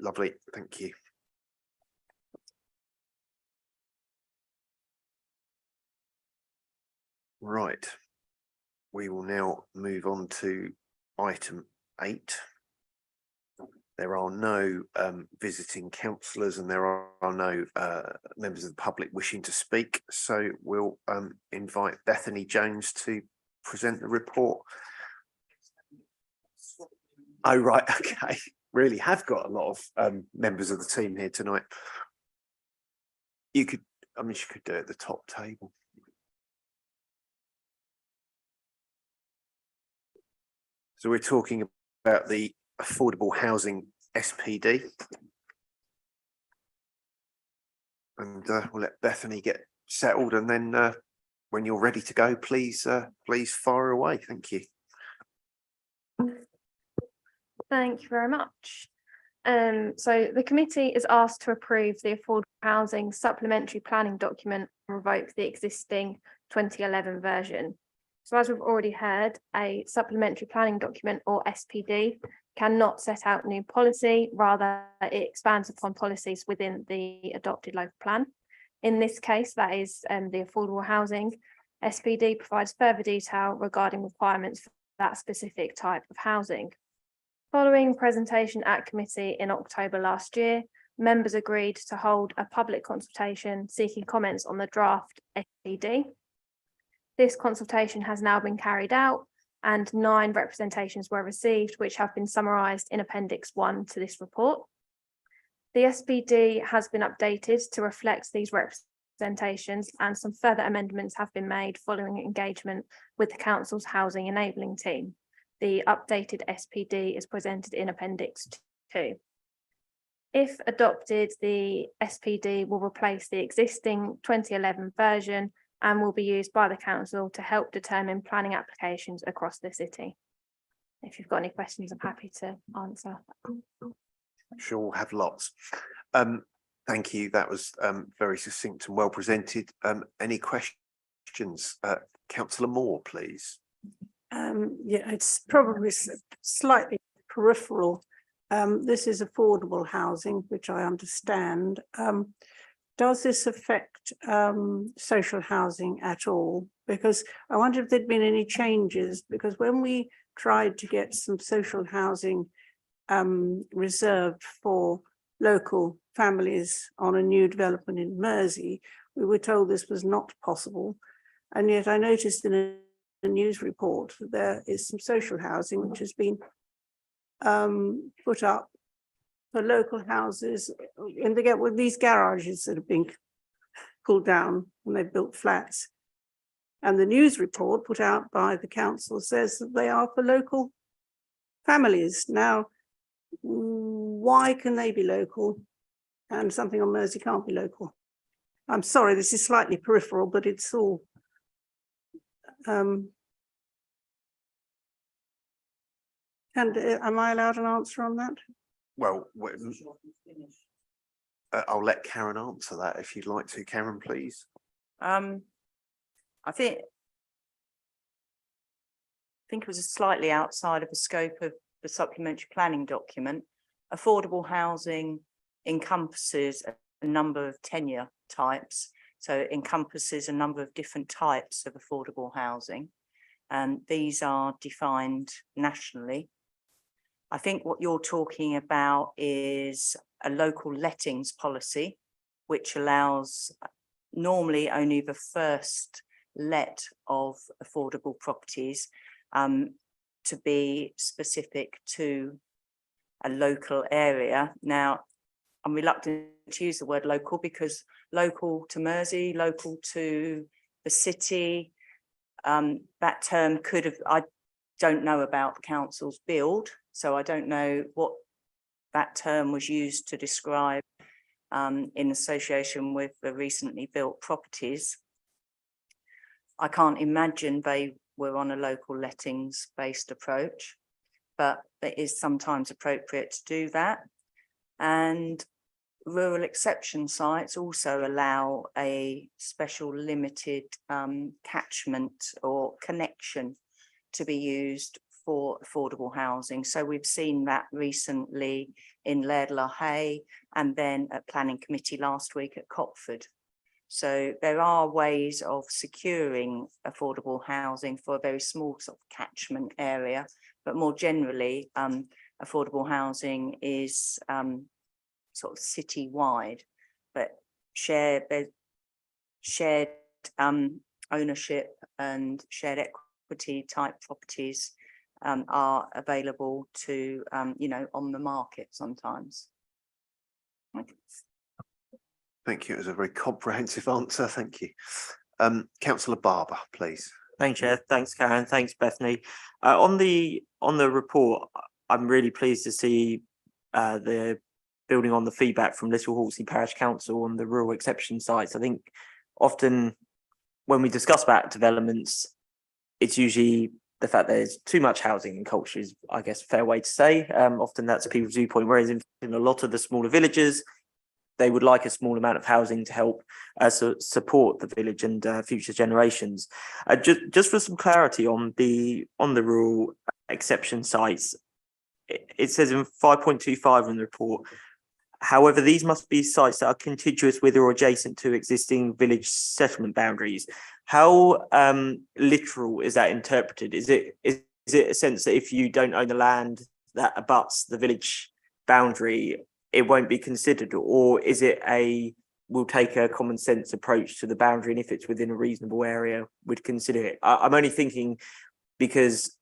Lovely, thank you. Right, we will now move on to item 8, There are no visiting councillors and there are no members of the public wishing to speak. So we'll invite Bethany Jones to present the report. Oh, right. Okay. Really have got a lot of members of the team here tonight. You could, I mean, she could do it at the top table. So we're talking about the affordable housing SPD. And we'll let Bethany get settled, and then when you're ready to go, please fire away. Thank you. Thank you very much. So the committee is asked to approve the affordable housing supplementary planning document and revoke the existing 2011 version. So as we've already heard, a supplementary planning document, or SPD, cannot set out new policy, rather it expands upon policies within the adopted local plan. In this case, that is the affordable housing. SPD provides further detail regarding requirements for that specific type of housing. Following presentation at committee in October last year, members agreed to hold a public consultation seeking comments on the draft SPD. This consultation has now been carried out and 9 representations were received, which have been summarised in Appendix 1 to this report. The SPD has been updated to reflect these representations, and some further amendments have been made following engagement with the Council's Housing Enabling Team. The updated SPD is presented in Appendix 2. If adopted, the SPD will replace the existing 2011 version and will be used by the council to help determine planning applications across the city. If you've got any questions, I'm happy to answer. I'm sure we'll have lots. Thank you. That was very succinct and well presented. Any questions? Councillor Moore, please. Yeah, it's probably slightly peripheral. This is affordable housing, which I understand. Does this affect social housing at all? Because I wonder if there'd been any changes, because when we tried to get some social housing reserved for local families on a new development in Mersey, we were told this was not possible. And yet I noticed in a news report that there is some social housing which has been put up for local houses, and they get with these garages that have been pulled down when they've built flats. And the news report put out by the council says that they are for local families. Now, why can they be local and something on Mersey can't be local? I'm sorry, this is slightly peripheral, but it's all and am I allowed an answer on that? Well, I'll let Karen answer that if you'd like to. Karen, please. I think it was slightly outside of the scope of the supplementary planning document. Affordable housing encompasses a number of tenure types, so it encompasses a number of different types of affordable housing, and these are defined nationally. I think what you're talking about is a local lettings policy, which allows normally only the first let of affordable properties to be specific to a local area. Now, I'm reluctant to use the word local because local to Mersey, local to the city, that term could have, I don't know about the council's build, so I don't know what that term was used to describe in association with the recently built properties. I can't imagine they were on a local lettings based approach, but it is sometimes appropriate to do that. And rural exception sites also allow a special limited catchment or connection to be used for affordable housing. So we've seen that recently in Laird Hay and then at planning committee last week at Copford. So there are ways of securing affordable housing for a very small sort of catchment area, but more generally, affordable housing is sort of city-wide, but shared ownership and shared equity type properties are available to, on the market sometimes. Thank you. It was a very comprehensive answer. Thank you. Councillor Barber, please. Thanks, Chair. Thanks, Karen. Thanks, Bethany. On the report, I'm really pleased to see the building on the feedback from Little Hawksley Parish Council on the rural exception sites. I think often when we discuss about developments, it's usually the fact that there's too much housing in Colchester is, I guess, a fair way to say. Often that's people's viewpoint, whereas in a lot of the smaller villages, they would like a small amount of housing to help support the village and future generations. Just for some clarity on the rural exception sites, it says in 5.25 in the report, however, these must be sites that are contiguous with or adjacent to existing village settlement boundaries. How literal is that interpreted? Is it a sense that if you don't own the land that abuts the village boundary, it won't be considered, or is it we'll take a common sense approach to the boundary, and if it's within a reasonable area, we'd consider it? I'm only thinking because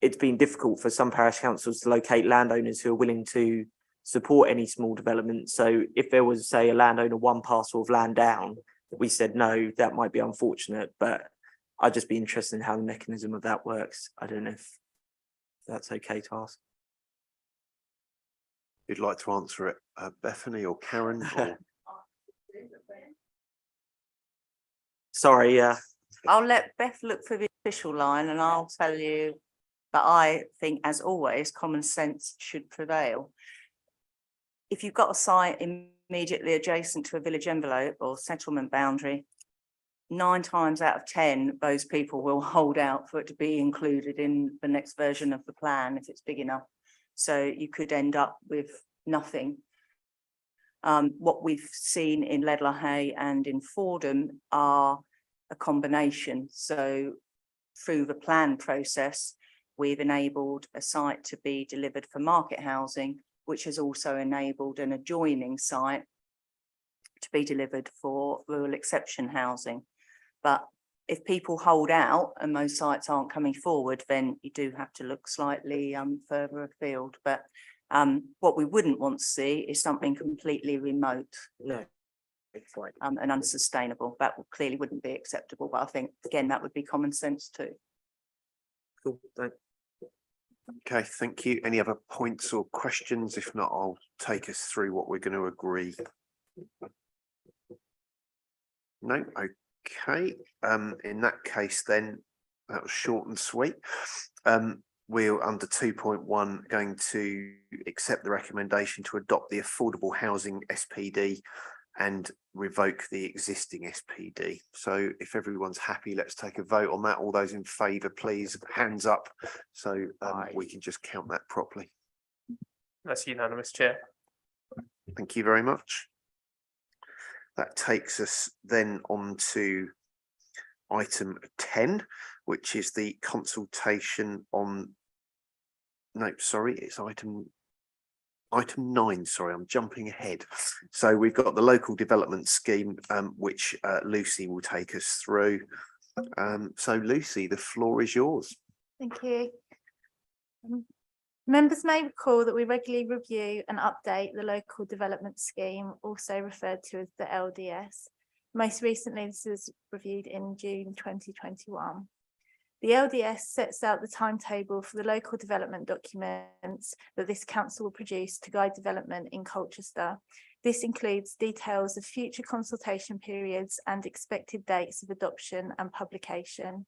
it's been difficult for some parish councils to locate landowners who are willing to support any small development. So if there was, say, a landowner one parcel of land down, we said no, that might be unfortunate, but I'd just be interested in how the mechanism of that works. I don't know if that's okay to ask. You'd like to answer it, Bethany or Karen? Or... Sorry, I'll let Beth look for the official line, and I'll tell you that I think, as always, common sense should prevail. If you've got a site immediately adjacent to a village envelope or settlement boundary, 9 times out of 10, those people will hold out for it to be included in the next version of the plan if it's big enough. So you could end up with nothing. What we've seen in Ledlerhay and in Fordham are a combination. So through the plan process, we've enabled a site to be delivered for market housing, which has also enabled an adjoining site to be delivered for rural exception housing. But if people hold out and those sites aren't coming forward, then you do have to look slightly further afield. But what we wouldn't want to see is something completely remote. No. And unsustainable. That clearly wouldn't be acceptable. But I think, again, that would be common sense too. Cool. Thanks. Okay, thank you. Any other points or questions? If not, I'll take us through what we're going to agree. No, okay. In that case, then that was short and sweet. We're under 2.1 going to accept the recommendation to adopt the affordable housing SPD and revoke the existing SPD. So if everyone's happy, let's take a vote on that. All those in favour, please, hands up, so we can just count that properly. That's unanimous, Chair. Thank you very much. That takes us then on to item 10, which is the consultation on, no, sorry, it's item 9, sorry, I'm jumping ahead. So we've got the local development scheme, which Lucy will take us through. So Lucy, the floor is yours. Thank you. Members may recall that we regularly review and update the local development scheme, also referred to as the LDS. Most recently, this was reviewed in June 2021. The LDS sets out the timetable for the local development documents that this council will produce to guide development in Colchester. This includes details of future consultation periods and expected dates of adoption and publication.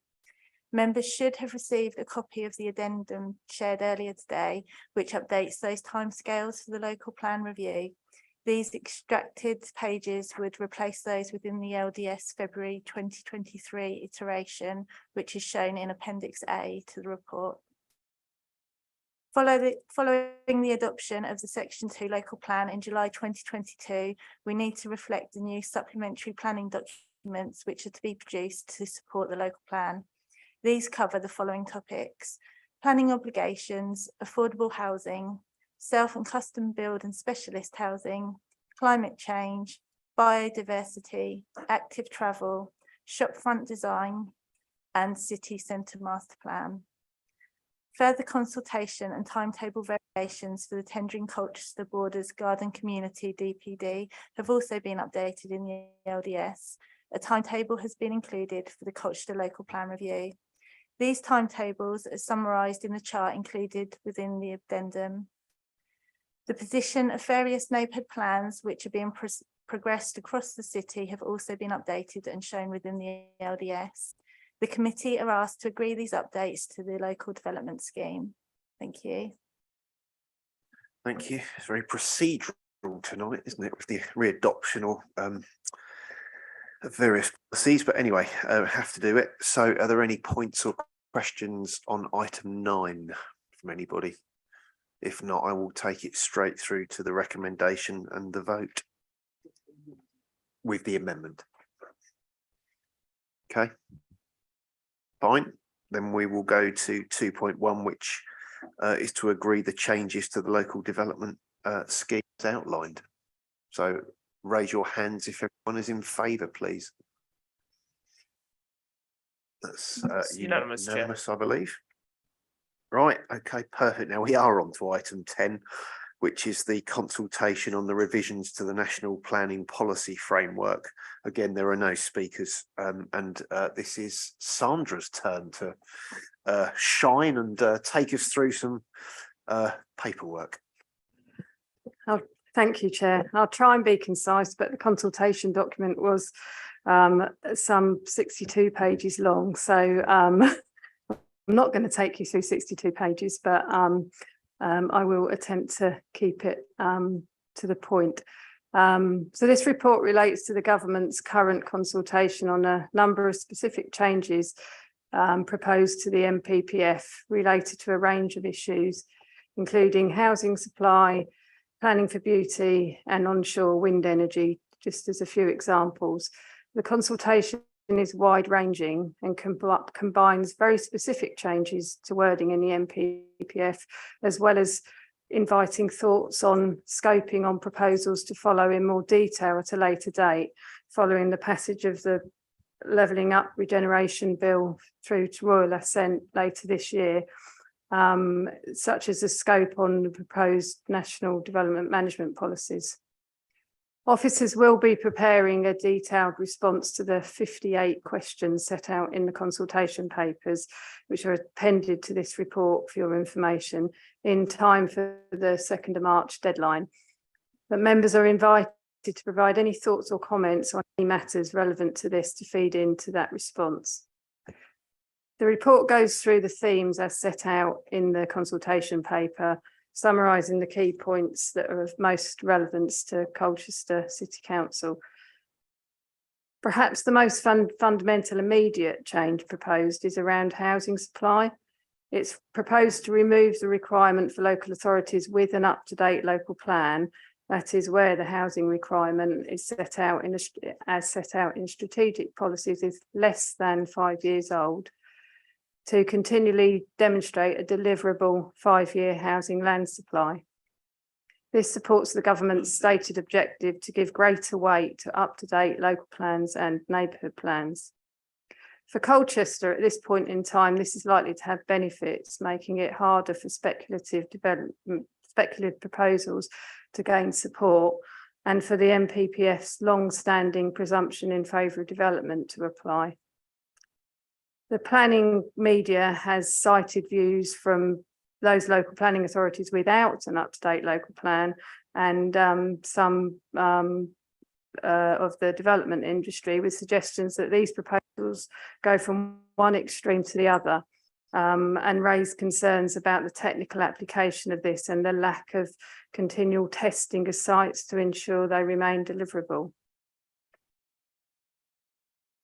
Members should have received a copy of the addendum shared earlier today, which updates those timescales for the local plan review. These extracted pages would replace those within the LDS February 2023 iteration, which is shown in Appendix A to the report. Following the adoption of the Section 2 local plan in July 2022, we need to reflect the new supplementary planning documents which are to be produced to support the local plan. These cover the following topics: planning obligations, affordable housing, self and custom build and specialist housing, climate change, biodiversity, active travel, shopfront design, and city centre master plan. Further consultation and timetable variations for the tendering Colchester Borders Garden Community DPD have also been updated in the LDS. A timetable has been included for the Colchester Local Plan Review. These timetables are summarised in the chart included within the addendum. The position of various neighbourhood plans which are being progressed across the city have also been updated and shown within the LDS. The committee are asked to agree these updates to the local development scheme. Thank you. Thank you. It's very procedural tonight, isn't it, with the readoption or of various policies, but anyway, have to do it. So are there any points or questions on item 9 from anybody? If not, I will take it straight through to the recommendation and the vote with the amendment. Okay. Fine, then we will go to 2.1, which is to agree the changes to the local development schemes outlined. So raise your hands if everyone is in favour, please. That's unanimous, Chair. unanimous, I believe. Right, okay, perfect. Now we are on to item 10, which is the consultation on the revisions to the National Planning Policy Framework. Again, there are no speakers, and this is Sandra's turn to shine and take us through some paperwork. Oh, thank you, Chair. I'll try and be concise, but the consultation document was some 62 pages long, so I'm not going to take you through 62 pages, but I will attempt to keep it to the point. So this report relates to the government's current consultation on a number of specific changes proposed to the NPPF related to a range of issues, including housing supply, planning for beauty, and onshore wind energy, just as a few examples. The consultation is wide-ranging and combines very specific changes to wording in the NPPF, as well as inviting thoughts on scoping on proposals to follow in more detail at a later date, following the passage of the Levelling Up Regeneration Bill through to Royal Assent later this year, such as the scope on the proposed National Development Management policies. Officers will be preparing a detailed response to the 58 questions set out in the consultation papers, which are appended to this report for your information, in time for the 2nd of March deadline. But members are invited to provide any thoughts or comments on any matters relevant to this to feed into that response. The report goes through the themes as set out in the consultation paper, summarising the key points that are of most relevance to Colchester City Council. Perhaps the most fundamental immediate change proposed is around housing supply. It's proposed to remove the requirement for local authorities with an up-to-date local plan, that is where the housing requirement is set out as set out in strategic policies is less than 5 years old, to continually demonstrate a deliverable 5-year housing land supply. This supports the government's stated objective to give greater weight to up-to-date local plans and neighbourhood plans. For Colchester, at this point in time, this is likely to have benefits, making it harder for speculative proposals to gain support, and for the NPPF's long-standing presumption in favour of development to apply. The planning media has cited views from those local planning authorities without an up-to-date local plan, and some of the development industry with suggestions that these proposals go from one extreme to the other, and raise concerns about the technical application of this and the lack of continual testing of sites to ensure they remain deliverable.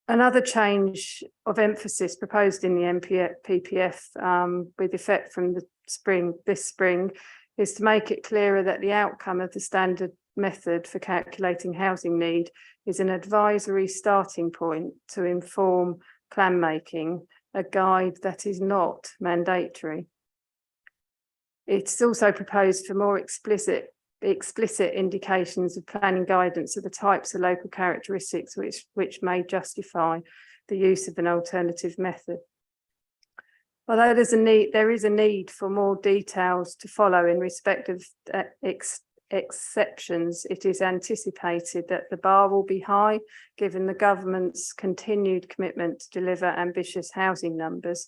Another change of emphasis proposed in the NPPF with effect from this spring is to make it clearer that the outcome of the standard method for calculating housing need is an advisory starting point to inform plan making, a guide that is not mandatory. It's also proposed for more explicit indications of planning guidance of the types of local characteristics which may justify the use of an alternative method. Although there is a need for more details to follow in respect of exceptions, it is anticipated that the bar will be high given the government's continued commitment to deliver ambitious housing numbers.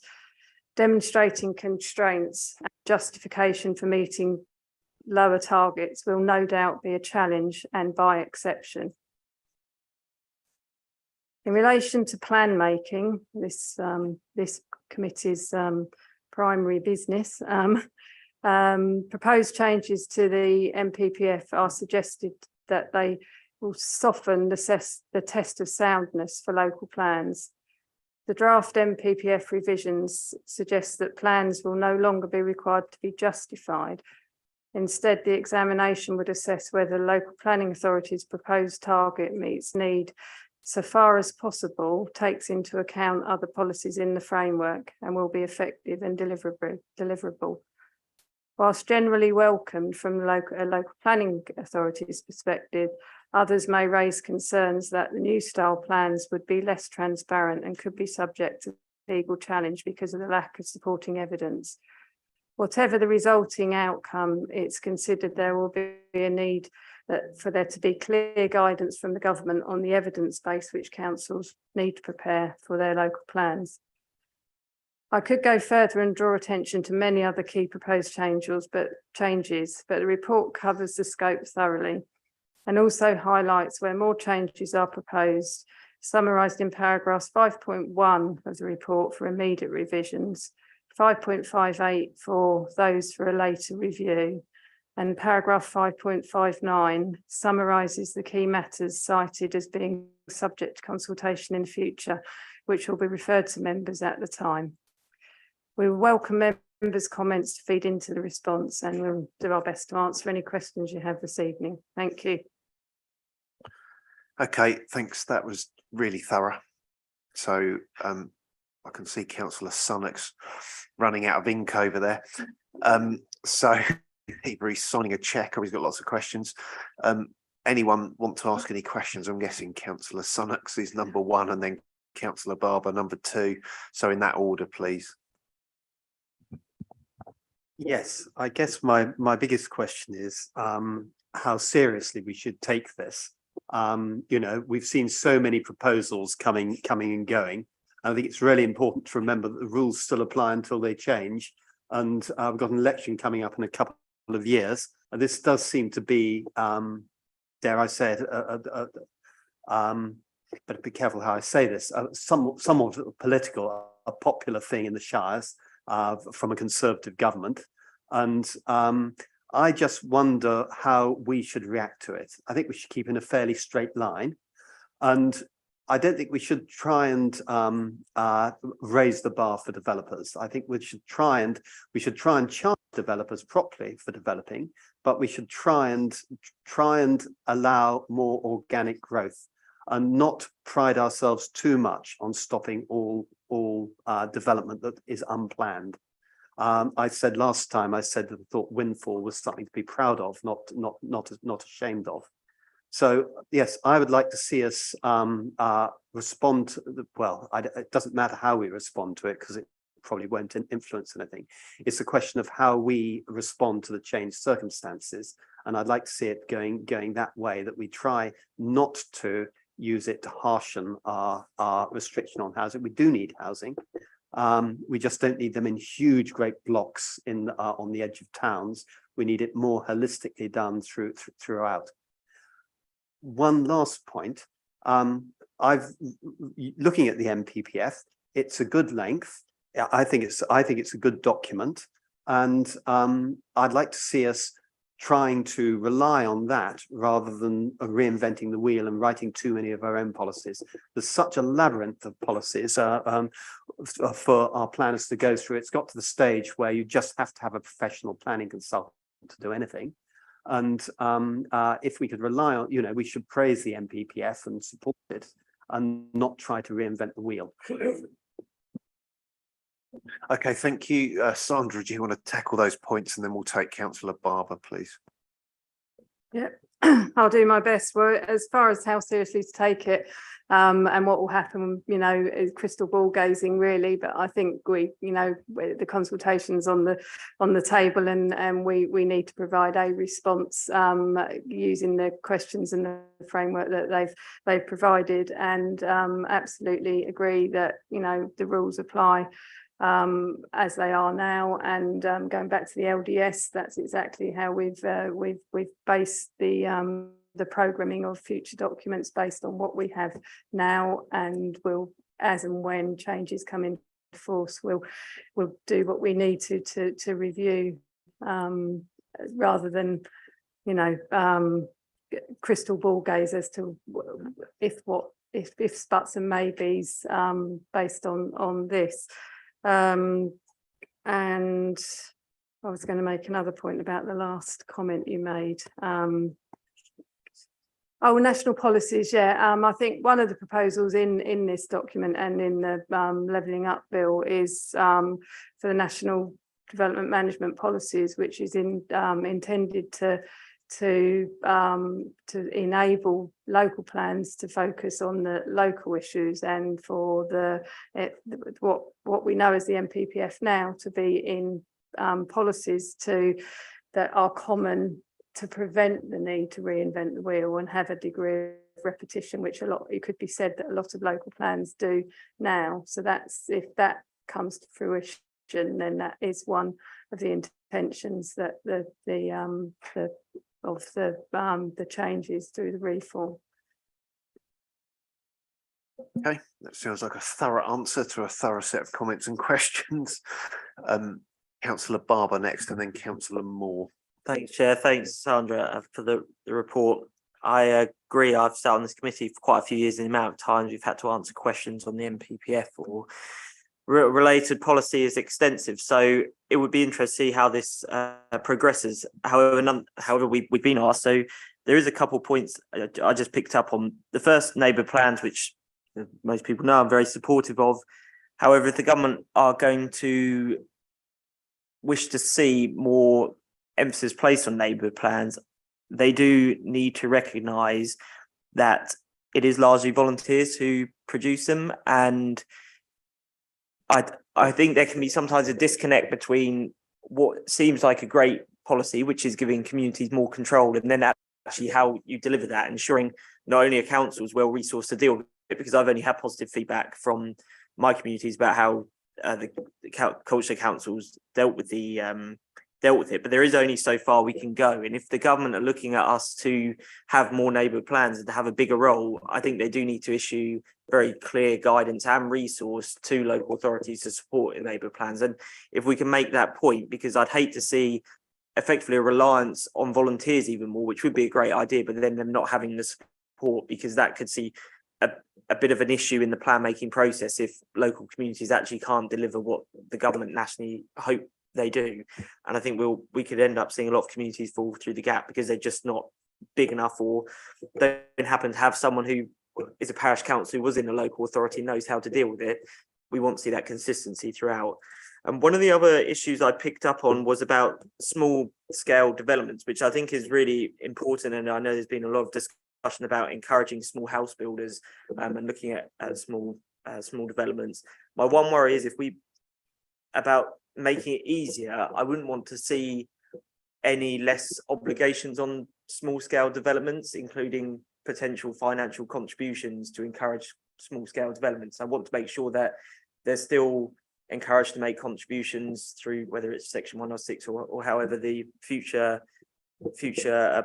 Demonstrating constraints and justification for meeting lower targets will no doubt be a challenge and by exception. In relation to plan making, this committee's primary business, proposed changes to the MPPF are suggested that they will soften the test of soundness for local plans. The draft MPPF revisions suggest that plans will no longer be required to be justified. Instead, the examination would assess whether the local planning authority's proposed target meets need so far as possible, takes into account other policies in the framework and will be effective and deliverable. Whilst generally welcomed from a local planning authority's perspective, others may raise concerns that the new style plans would be less transparent and could be subject to legal challenge because of the lack of supporting evidence. Whatever the resulting outcome, it's considered there will be a need for there to be clear guidance from the government on the evidence base which councils need to prepare for their local plans. I could go further and draw attention to many other key proposed changes, but the report covers the scope thoroughly and also highlights where more changes are proposed, summarised in paragraphs 5.1 of the report for immediate revisions, 5.58 for those for a later review, and paragraph 5.59 summarises the key matters cited as being subject to consultation in the future, which will be referred to members at the time. We will welcome members' comments to feed into the response, and we'll do our best to answer any questions you have this evening. Thank you. Okay, thanks. That was really thorough. So I can see Councillor Sunnock's running out of ink over there. So either he's signing a cheque or he's got lots of questions. Anyone want to ask any questions? I'm guessing Councillor Sunnock's is number one and then Councillor Barber number two. So in that order, please. Yes, I guess my biggest question is how seriously we should take this. You know, we've seen so many proposals coming and going. I think it's really important to remember that the rules still apply until they change. And we've got an election coming up in a couple of years. And this does seem to be, dare I say it, but be careful how I say this, somewhat political, a popular thing in the shires from a Conservative government. And I just wonder how we should react to it. I think we should keep in a fairly straight line. And I don't think we should try and raise the bar for developers. I think we should try and charge developers properly for developing, but we should try and allow more organic growth and not pride ourselves too much on stopping all development that is unplanned. I said last time, I said that I thought windfall was something to be proud of, not ashamed of. So yes, I would like to see us respond to it doesn't matter how we respond to it because it probably won't influence anything. It's a question of how we respond to the changed circumstances. And I'd like to see it going that way, that we try not to use it to harshen our restriction on housing. We do need housing. We just don't need them in huge, great blocks on the edge of towns. We need it more holistically done throughout. One last point. Looking at the MPPF, it's a good length. I think it's a good document, and I'd like to see us trying to rely on that rather than reinventing the wheel and writing too many of our own policies. There's such a labyrinth of policies for our planners to go through. It's got to the stage where you just have to have a professional planning consultant to do anything. And if we could rely on, we should praise the MPPF and support it and not try to reinvent the wheel. Okay, thank you. Sandra, do you want to tackle those points and then we'll take Councillor Barber, please? Yeah, I'll do my best. Well, as far as how seriously to take it, and what will happen, you know, is crystal ball gazing really. But I think we, you know, the consultations on the table, and we need to provide a response using the questions and the framework that they've provided, and absolutely agree that, you know, the rules apply as they are now, and going back to the LDS, that's exactly how we've based the programming of future documents based on what we have now, and we'll, as and when changes come into force, we'll do what we need to review, rather than, you know, crystal ball gaze as to if buts and maybes based on this. And I was going to make another point about the last comment you made. Oh, national policies, yeah. I think one of the proposals in this document and in the levelling up bill is for the national development management policies, which is intended to enable local plans to focus on the local issues, and for what we know as the MPPF now to be in policies that are common, to prevent the need to reinvent the wheel and have a degree of repetition, which it could be said that a lot of local plans do now. So that's, if that comes to fruition, then that is one of the intentions that the changes through the reform. Okay, that sounds like a thorough answer to a thorough set of comments and questions. Councillor Barber next, and then Councillor Moore. Thanks, Chair. Thanks, Sandra, for the report. I agree. I've sat on this committee for quite a few years, and the amount of times we've had to answer questions on the MPPF or related policy is extensive. So it would be interesting to see how this progresses. However, we've been asked. So there is a couple of points I just picked up on. The first, neighbour plans, which most people know I'm very supportive of. However, if the government are going to wish to see more emphasis placed on neighbourhood plans, they do need to recognise that it is largely volunteers who produce them, and I think there can be sometimes a disconnect between what seems like a great policy, which is giving communities more control, and then actually how you deliver that, ensuring not only are councils well resourced to deal with it, because I've only had positive feedback from my communities about how the Colchester councils dealt with it, but there is only so far we can go. And if the government are looking at us to have more neighbourhood plans and to have a bigger role, I think they do need to issue very clear guidance and resource to local authorities to support neighbourhood plans. And if we can make that point, because I'd hate to see effectively a reliance on volunteers even more, which would be a great idea, but then them not having the support, because that could see a bit of an issue in the plan making process if local communities actually can't deliver what the government nationally hope they do. And I think we could end up seeing a lot of communities fall through the gap because they're just not big enough, or don't happen to have someone who is a parish council who was in a local authority, knows how to deal with it. We want to see that consistency throughout. And one of the other issues I picked up on was about small scale developments, which I think is really important. And I know there's been a lot of discussion about encouraging small house builders and looking at small developments. My one worry is about making it easier. I wouldn't want to see any less obligations on small scale developments, including potential financial contributions to encourage small scale developments. I want to make sure that they're still encouraged to make contributions through whether it's Section 106 or however the future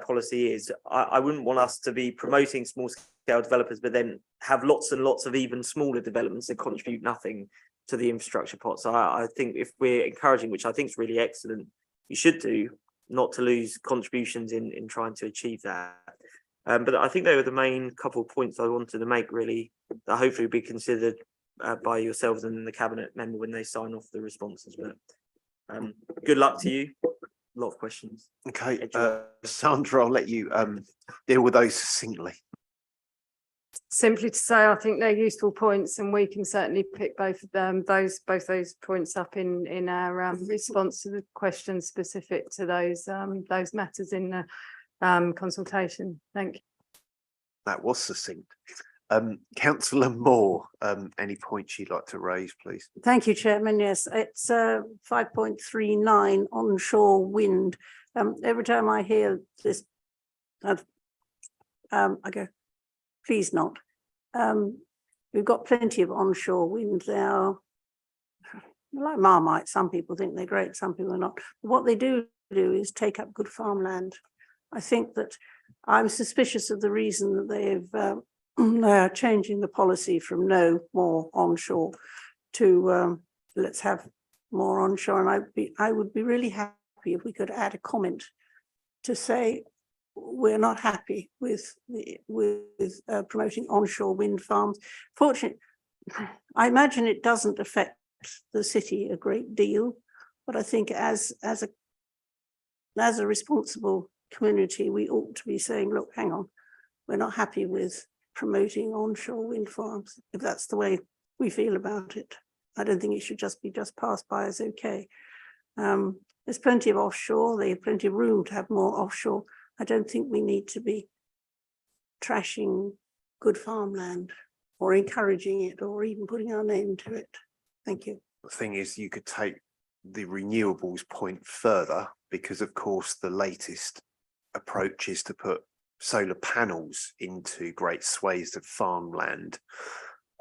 policy is. I wouldn't want us to be promoting small scale developers, but then have lots and lots of even smaller developments that contribute nothing to the infrastructure pot. So I think if we're encouraging, which I think is really excellent, you should do, not to lose contributions in trying to achieve that. But I think they were the main couple of points I wanted to make, really, that hopefully will be considered by yourselves and the cabinet member when they sign off the responses. But good luck to you. A lot of questions. Okay, Sandra, I'll let you deal with those succinctly. simply to say, I think they're useful points and we can certainly pick both of them, both those points up in our response to the questions specific to those matters in the consultation. Thank you. That was succinct. Councillor Moore, any points you'd like to raise, please? Thank you, Chairman. Yes, it's 5.39 onshore wind. Every time I hear this, I go, please not. We've got plenty of onshore wind. They are like Marmite. Some people think they're great, some people are not. What they do is take up good farmland. I think that I'm suspicious of the reason that they are changing the policy from no more onshore to let's have more onshore. And I would be really happy if we could add a comment to say we're not happy with promoting onshore wind farms. Fortunately, I imagine it doesn't affect the city a great deal, but I think as a responsible community, we ought to be saying, look, hang on, we're not happy with promoting onshore wind farms, if that's the way we feel about it. I don't think it should just be passed by as okay. There's plenty of offshore, there's plenty of room to have more offshore. I don't think we need to be trashing good farmland or encouraging it or even putting our name to it. Thank you. The thing is, you could take the renewables point further because, of course, the latest approach is to put solar panels into great swathes of farmland.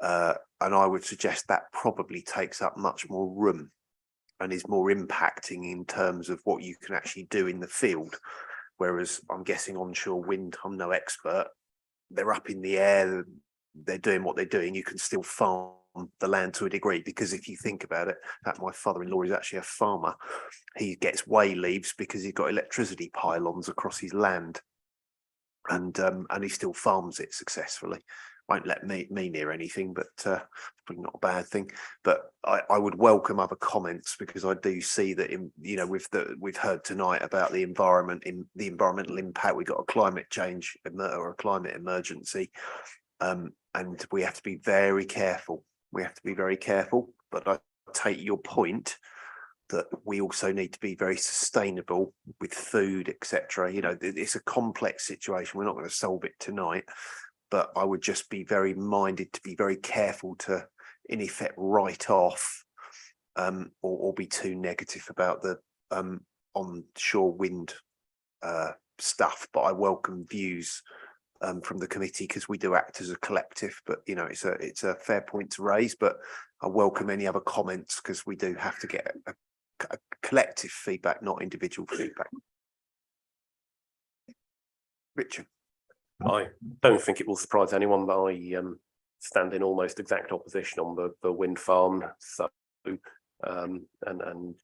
And I would suggest that probably takes up much more room and is more impacting in terms of what you can actually do in the field. Whereas I'm guessing onshore wind, I'm no expert, they're up in the air, they're doing what they're doing. You can still farm the land to a degree, because if you think about it, that my father-in-law is actually a farmer. He gets way leaves because he's got electricity pylons across his land, and he still farms it successfully. Won't let me near anything, but probably not a bad thing. But I would welcome other comments, because I do see that we've heard tonight about the environment, in the environmental impact. We've got a climate change or a climate emergency, and we have to be very careful. We have to be very careful. But I take your point that we also need to be very sustainable with food, etc. It's a complex situation. We're not going to solve it tonight. But I would just be very minded to be very careful to, in effect, write off or be too negative about the onshore wind stuff. But I welcome views from the committee, because we do act as a collective. But it's a fair point to raise. But I welcome any other comments, because we do have to get a collective feedback, not individual feedback. Richard. I don't think it will surprise anyone, but I stand in almost exact opposition on the wind farm, and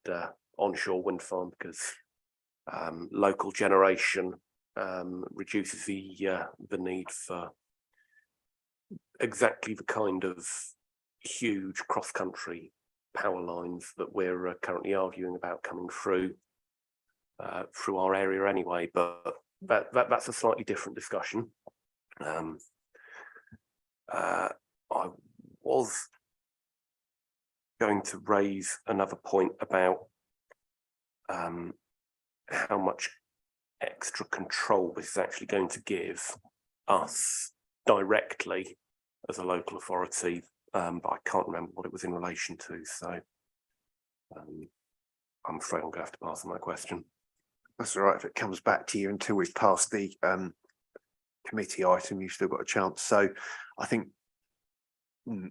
onshore wind farm, because local generation reduces the need for exactly the kind of huge cross-country power lines that we're currently arguing about coming through our area anyway. But that's a slightly different discussion. I was going to raise another point about how much extra control this is actually going to give us directly as a local authority, but I can't remember what it was in relation to, so I'm afraid I'm going to have to pass on that question. That's all right. If it comes back to you until we've passed the committee item, you've still got a chance. So I think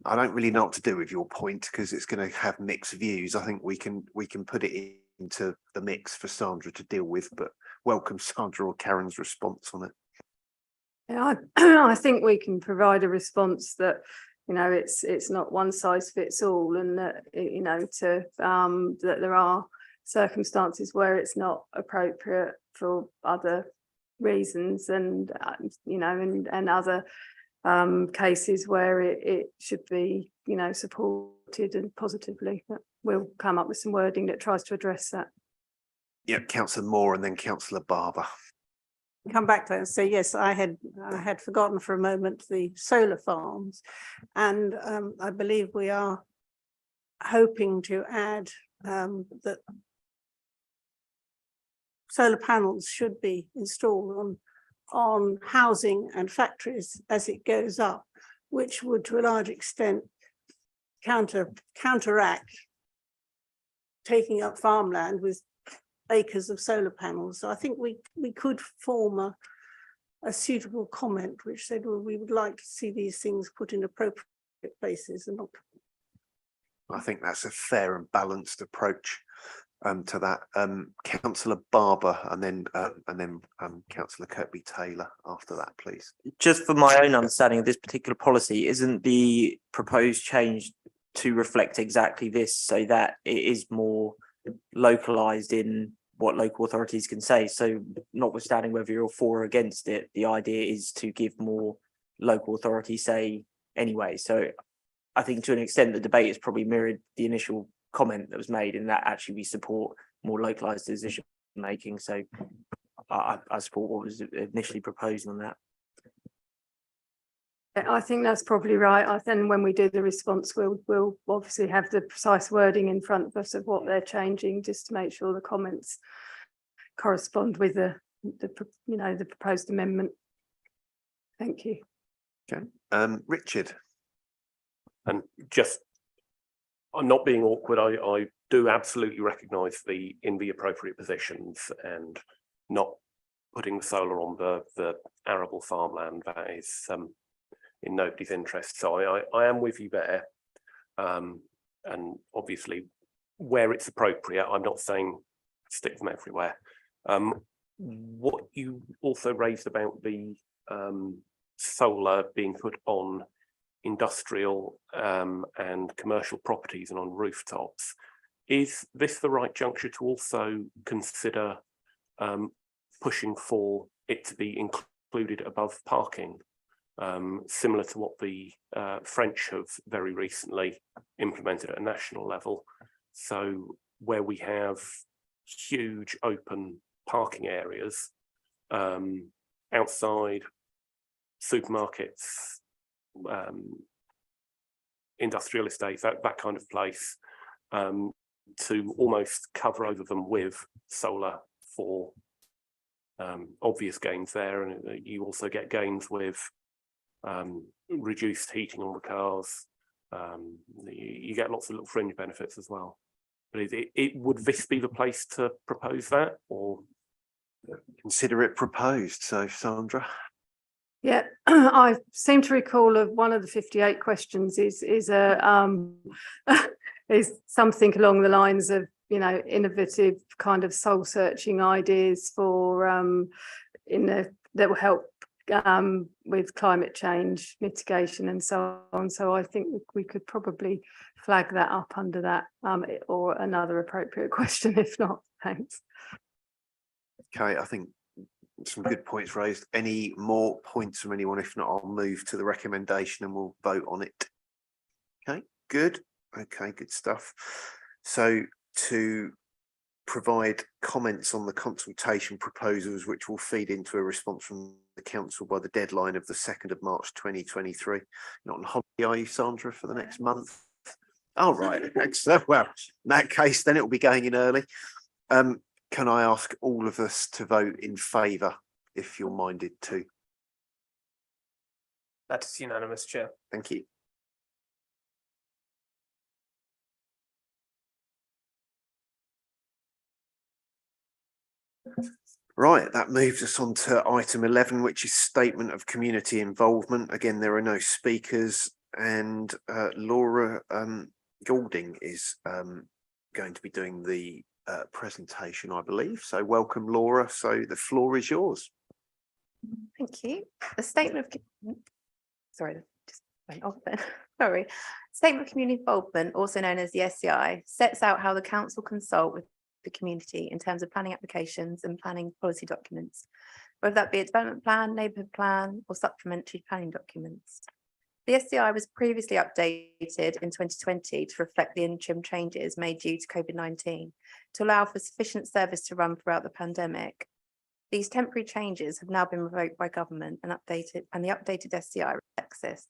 I don't really know what to do with your point, because it's going to have mixed views. I think we can put it into the mix for Sandra to deal with, but welcome Sandra or Karen's response on it. Yeah, I think we can provide a response that it's not one size fits all, and that that there are circumstances where it's not appropriate for other reasons, and and other cases where it should be supported and positively. But we'll come up with some wording that tries to address that. Yeah, Councillor Moore and then Councillor Barber. come back to that and say, yes, I had forgotten for a moment the solar farms. And I believe we are hoping to add that solar panels should be installed on housing and factories as it goes up, which would to a large extent counteract taking up farmland with acres of solar panels. So I think we could form a suitable comment which said, well, we would like to see these things put in appropriate places and not. I think that's a fair and balanced approach to that. Councillor Barber and then Councillor Kirkby Taylor after that, please. Just for my own understanding of this particular policy, isn't the proposed change to reflect exactly this so that it is more localized in what local authorities can say? So notwithstanding whether you're for or against it, the idea is to give more local authority say anyway. So I think to an extent the debate has probably mirrored the initial comment that was made, in that actually we support more localized decision making. So I support what was initially proposed on that. I think that's probably right. Then when we do the response, we'll obviously have the precise wording in front of us of what they're changing, just to make sure the comments correspond with the proposed amendment. Thank you. Okay, Richard. And just, I'm not being awkward. I do absolutely recognise the appropriate positions and not putting the solar on the arable farmland. That is in nobody's interest. So I am with you there. And obviously where it's appropriate, I'm not saying stick them everywhere. What you also raised about the solar being put on industrial and commercial properties and on rooftops, is this the right juncture to also consider pushing for it to be included above parking, similar to what the French have very recently implemented at a national level? So where we have huge open parking areas outside supermarkets, industrial estates, that kind of place, to almost cover over them with solar for obvious gains there. And you also get gains with reduced heating on the cars. You get lots of little fringe benefits as well. But would this be the place to propose that, or consider it proposed? So Sandra. Yeah, I seem to recall of one of the 58 questions is something along the lines of, innovative kind of soul searching ideas for that will help with climate change mitigation and so on. So I think we could probably flag that up under that, or another appropriate question if not. Thanks. Okay, I think some good points raised. Any more points from anyone? If not, I'll move to the recommendation and we'll vote on it. Okay, good. Okay, good stuff. So to provide comments on the consultation proposals, which will feed into a response from the council by the deadline of the 2nd of March 2023. Not on holiday, are you, Sandra, for the next month? Oh, right. Excellent. Well, in that case, then it will be going in early. Can I ask all of us to vote in favour, if you're minded to? That is unanimous, Chair. Thank you. Right, that moves us on to item 11, which is statement of community involvement. Again, there are no speakers, and Laura Goulding is going to be doing the presentation, I believe. So welcome, Laura. So the floor is yours. Thank you. The statement of just went off then. Sorry. Statement of community involvement, also known as the SCI, sets out how the council consult with the community in terms of planning applications and planning policy documents, whether that be a development plan, neighbourhood plan, or supplementary planning documents. The SCI was previously updated in 2020 to reflect the interim changes made due to COVID-19 to allow for sufficient service to run throughout the pandemic. These temporary changes have now been revoked by government and updated, and the updated SCI reflects this.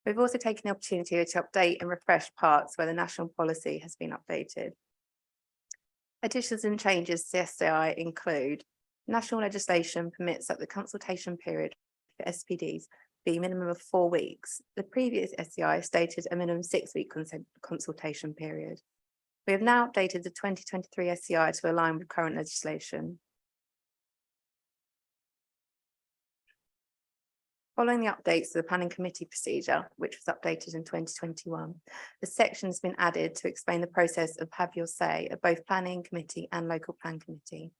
We've also taken the opportunity to update and refresh parts where the national policy has been updated. Additions and changes to the SCI include national legislation permits that the consultation period for SPDs be a minimum of 4 weeks. The previous SCI stated a minimum 6-week consultation period. We have now updated the 2023 SCI to align with current legislation. Following the updates to the planning committee procedure, which was updated in 2021, the section has been added to explain the process of have your say at both planning committee and local plan committee.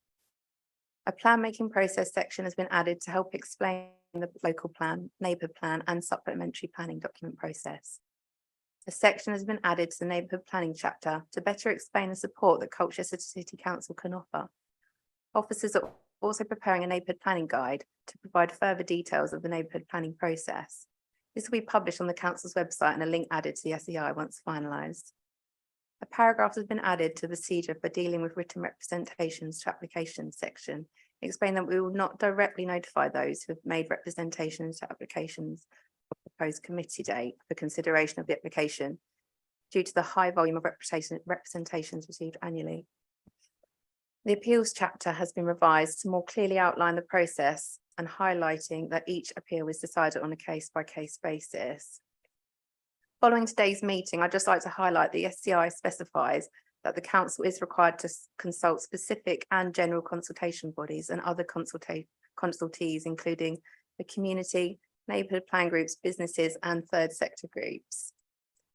A plan making process section has been added to help explain the local plan, neighbourhood plan and supplementary planning document process. A section has been added to the neighbourhood planning chapter to better explain the support that Colchester City Council can offer. Officers are also preparing a neighbourhood planning guide to provide further details of the neighbourhood planning process. This will be published on the council's website and a link added to the SEI once finalised. A paragraph has been added to the procedure for dealing with written representations to applications section, explaining that we will not directly notify those who have made representations to applications of proposed committee date for consideration of the application due to the high volume of representations received annually. The appeals chapter has been revised to more clearly outline the process and highlighting that each appeal is decided on a case-by-case basis. Following today's meeting, I'd just like to highlight the SCI specifies that the council is required to consult specific and general consultation bodies and other consultees, including the community, neighbourhood plan groups, businesses and third sector groups.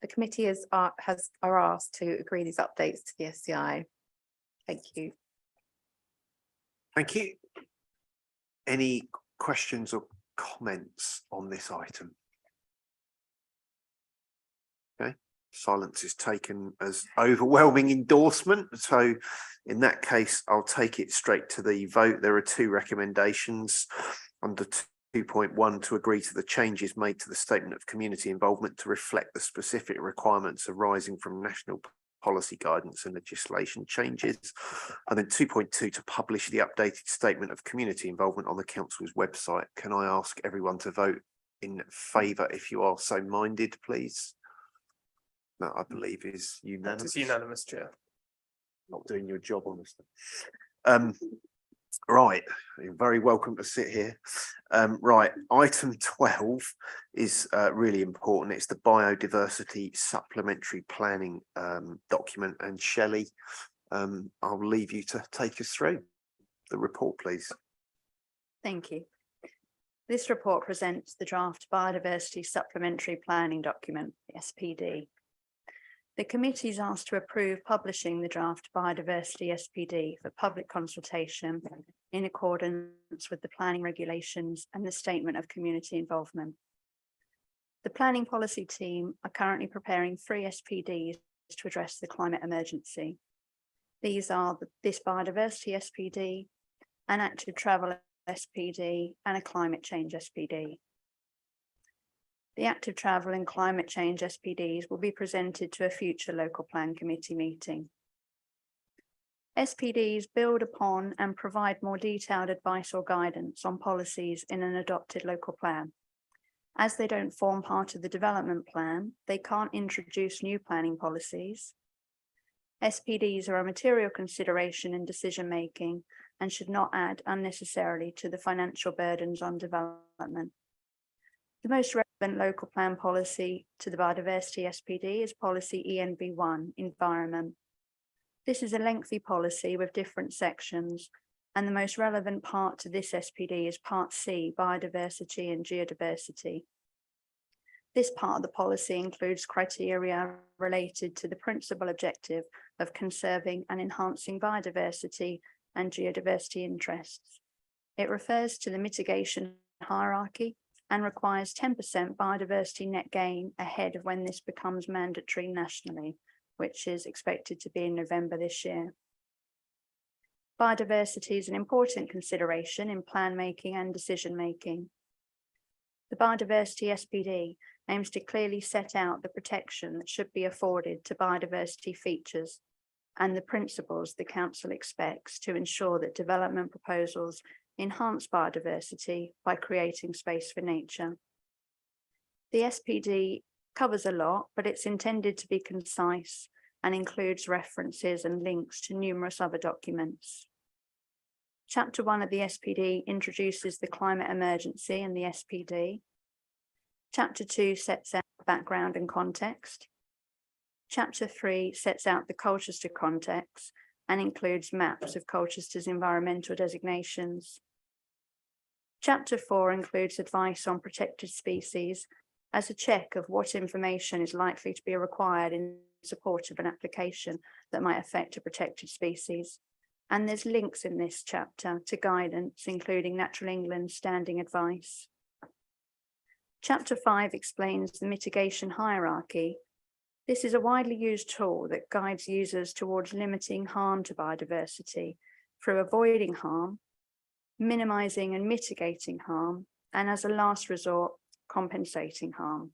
The committee are asked to agree these updates to the SCI. Thank you. Thank you. Any questions or comments on this item? Okay, silence is taken as overwhelming endorsement. So in that case, I'll take it straight to the vote. There are 2 recommendations under 2.1 to agree to the changes made to the statement of community involvement to reflect the specific requirements arising from national policy guidance and legislation changes, and then 2.2 to publish the updated statement of community involvement on the council's website. Can I ask everyone to vote in favour if you are so minded, please? That I believe is unanimous. It's unanimous, Chair. Not doing your job, honestly. Right, you're very welcome to sit here. Right, item 12 is really important. It's the biodiversity supplementary planning document, and Shelley, I'll leave you to take us through the report, please. Thank you. This report presents the draft biodiversity supplementary planning document, the SPD. The committee is asked to approve publishing the draft biodiversity SPD for public consultation in accordance with the planning regulations and the statement of community involvement. The planning policy team are currently preparing 3 SPDs to address the climate emergency. These are this biodiversity SPD, an active travel SPD, and a climate change SPD. The active travel and climate change SPDs will be presented to a future local plan committee meeting. SPDs build upon and provide more detailed advice or guidance on policies in an adopted local plan. As they don't form part of the development plan, they can't introduce new planning policies. SPDs are a material consideration in decision making and should not add unnecessarily to the financial burdens on development. The most relevant local plan policy to the biodiversity SPD is policy ENV1, environment. This is a lengthy policy with different sections, and the most relevant part to this SPD is part C, biodiversity and geodiversity. This part of the policy includes criteria related to the principal objective of conserving and enhancing biodiversity and geodiversity interests. It refers to the mitigation hierarchy and requires 10% biodiversity net gain ahead of when this becomes mandatory nationally, which is expected to be in November this year. Biodiversity is an important consideration in plan making and decision making. The biodiversity SPD aims to clearly set out the protection that should be afforded to biodiversity features, and the principles the council expects to ensure that development proposals enhance biodiversity by creating space for nature. The SPD covers a lot, but it's intended to be concise and includes references and links to numerous other documents. Chapter 1 of the SPD introduces the climate emergency and the SPD. Chapter 2 sets out background and context. Chapter 3 sets out the Colchester context and includes maps of Colchester's environmental designations. Chapter 4 includes advice on protected species as a check of what information is likely to be required in support of an application that might affect a protected species. And there's links in this chapter to guidance, including Natural England's standing advice. Chapter 5 explains the mitigation hierarchy. This is a widely used tool that guides users towards limiting harm to biodiversity through avoiding harm, minimizing and mitigating harm, and as a last resort, compensating harm.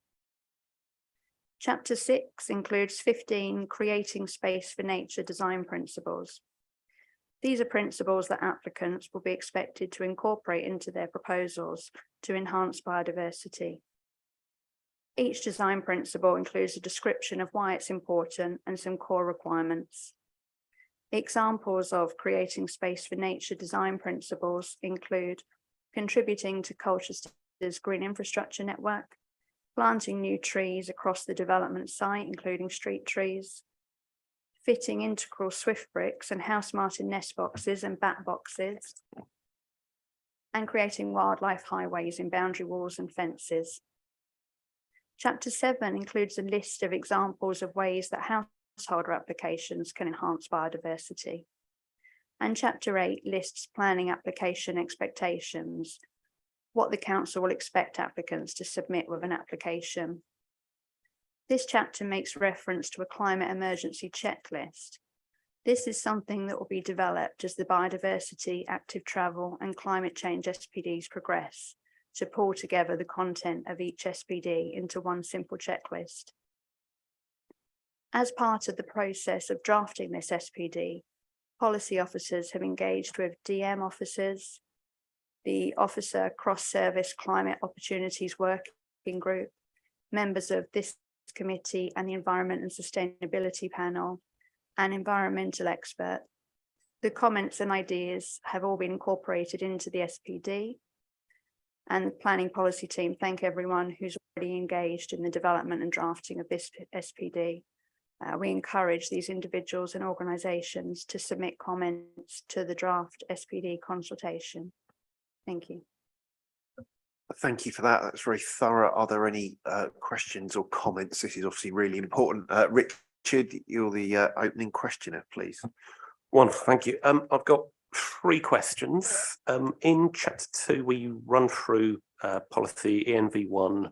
Chapter 6 includes 15 creating space for nature design principles. These are principles that applicants will be expected to incorporate into their proposals to enhance biodiversity. Each design principle includes a description of why it's important and some core requirements. Examples of creating space for nature design principles include contributing to Colchester's green infrastructure network, planting new trees across the development site, including street trees, fitting integral swift bricks and house martin nest boxes and bat boxes, and creating wildlife highways in boundary walls and fences. Chapter 7 includes a list of examples of ways that householder applications can enhance biodiversity. And Chapter 8 lists planning application expectations, what the council will expect applicants to submit with an application. This chapter makes reference to a climate emergency checklist. This is something that will be developed as the biodiversity, active travel, and climate change SPDs progress to pull together the content of each SPD into one simple checklist. As part of the process of drafting this SPD, policy officers have engaged with DM officers, the Officer Cross-Service Climate Opportunities Working Group, members of this committee and the Environment and Sustainability Panel, and environmental expert. The comments and ideas have all been incorporated into the SPD, and the planning policy team thank everyone who's already engaged in the development and drafting of this SPD. We encourage these individuals and organisations to submit comments to the draft SPD consultation. Thank you. Thank you for that. That's very thorough. Are there any questions or comments? This is obviously really important. Richard, you're the opening questioner, please. Wonderful, thank you. I've got 3 questions. In chapter 2, we run through policy ENV1.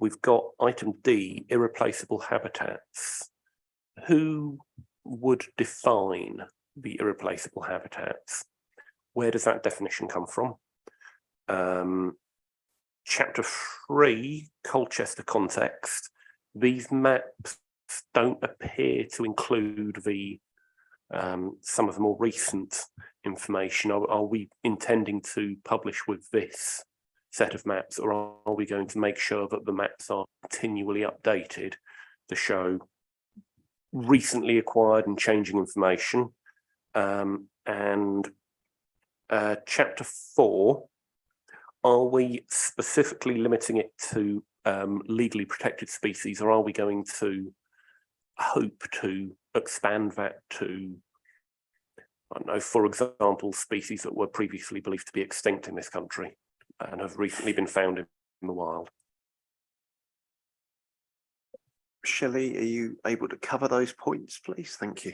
We've got item D, irreplaceable habitats. Who would define the irreplaceable habitats? Where does that definition come from? Chapter 3, Colchester context. These maps don't appear to include the some of the more recent information. Are we intending to publish with this set of maps, or are we going to make sure that the maps are continually updated to show recently acquired and changing information? Chapter 4, are we specifically limiting it to legally protected species, or are we going to hope to expand that to, I don't know, for example, species that were previously believed to be extinct in this country and have recently been found in the wild? Shelley, are you able to cover those points, please? Thank you.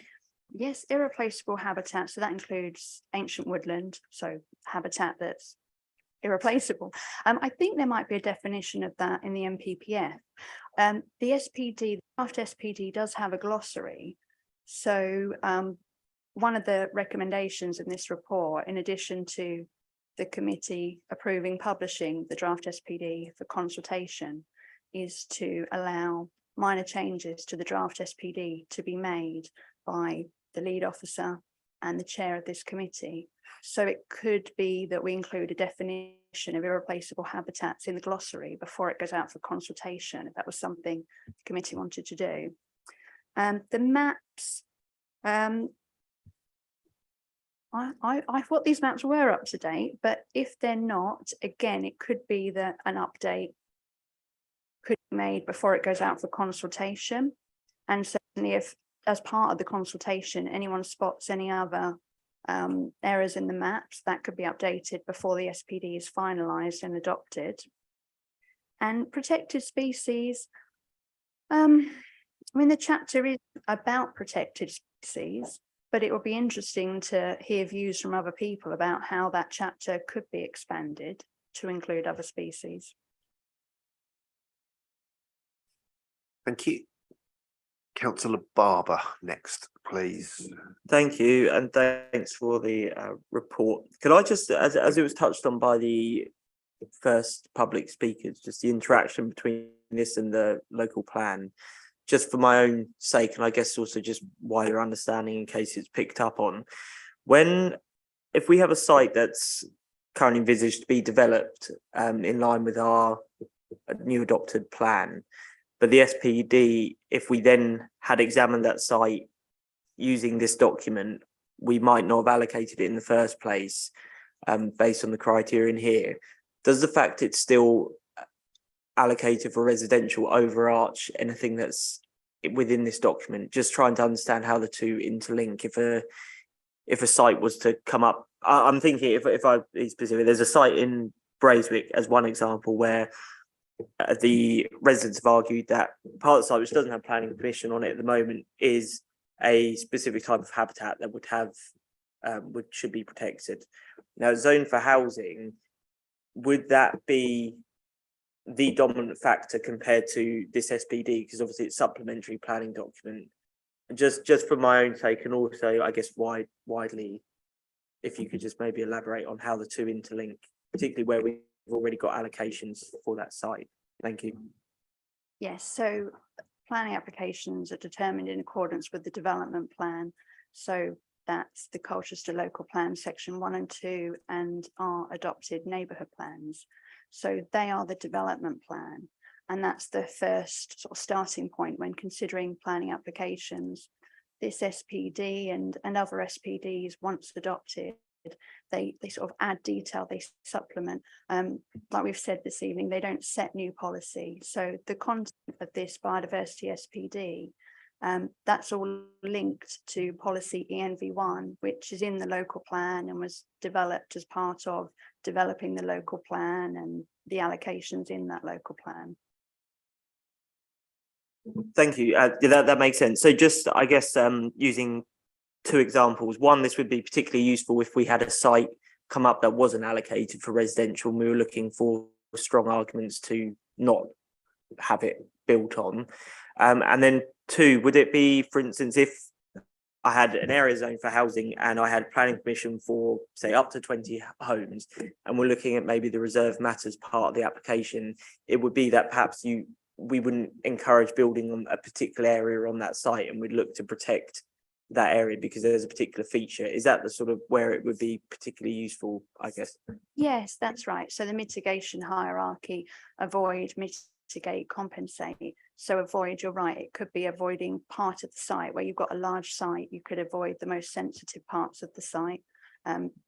Yes, irreplaceable habitat. So that includes ancient woodland, so habitat that's irreplaceable. I think there might be a definition of that in the MPPF. The SPD, the draft SPD does have a glossary. So one of the recommendations in this report, in addition to the committee approving publishing the draft SPD for consultation, is to allow minor changes to the draft SPD to be made by the lead officer and the chair of this committee. So it could be that we include a definition of irreplaceable habitats in the glossary before it goes out for consultation, if that was something the committee wanted to do. The maps, I thought these maps were up to date, but if they're not, again, it could be that an update could be made before it goes out for consultation. And certainly if, as part of the consultation, anyone spots any other errors in the maps, that could be updated before the SPD is finalised and adopted. And protected species, I mean, the chapter is about protected species, but it will be interesting to hear views from other people about how that chapter could be expanded to include other species. Thank you. Councillor Barber next, please. Thank you, and thanks for the report. Could I just, as it was touched on by the first public speakers, just the interaction between this and the local plan, just for my own sake, and I guess also just wider understanding in case it's picked up on, if we have a site that's currently envisaged to be developed in line with our new adopted plan, but the SPD, if we then had examined that site using this document, we might not have allocated it in the first place based on the criterion here. Does the fact it's still allocated for residential overarch anything that's within this document? Just trying to understand how the two interlink. If a site was to come up, I'm thinking if I be specific, there's a site in Braeswick as one example where the residents have argued that part of the site which doesn't have planning permission on it at the moment is a specific type of habitat that would have should be protected. Now, zone for housing, would that be the dominant factor compared to this SPD? Because obviously it's supplementary planning document. Just for my own sake, and also I guess widely, if you could just maybe elaborate on how the two interlink, particularly where we've already got allocations for that site. Thank you. Yes, so planning applications are determined in accordance with the development plan. So that's the Colchester local plan, section 1 and 2, and our adopted neighbourhood plans. So they are the development plan. And that's the first sort of starting point when considering planning applications. This SPD and other SPDs, once adopted, they sort of add detail, they supplement. Like we've said this evening, they don't set new policy. So the content of this biodiversity SPD, that's all linked to policy ENV1, which is in the local plan and was developed as part of developing the local plan and the allocations in that local plan. Thank you. That makes sense. So just, I guess, using two examples. One, this would be particularly useful if we had a site come up that wasn't allocated for residential and we were looking for strong arguments to not have it built on. And then two, would it be, for instance, if I had an area zone for housing and I had planning permission for, say, up to 20 homes, and we're looking at maybe the reserve matters part of the application, it would be that perhaps we wouldn't encourage building on a particular area on that site, and we'd look to protect that area because there's a particular feature. Is that the sort of where it would be particularly useful, I guess? Yes, that's right. So the mitigation hierarchy, avoid, mitigate, compensate. So avoid, you're right, it could be avoiding part of the site where you've got a large site, you could avoid the most sensitive parts of the site.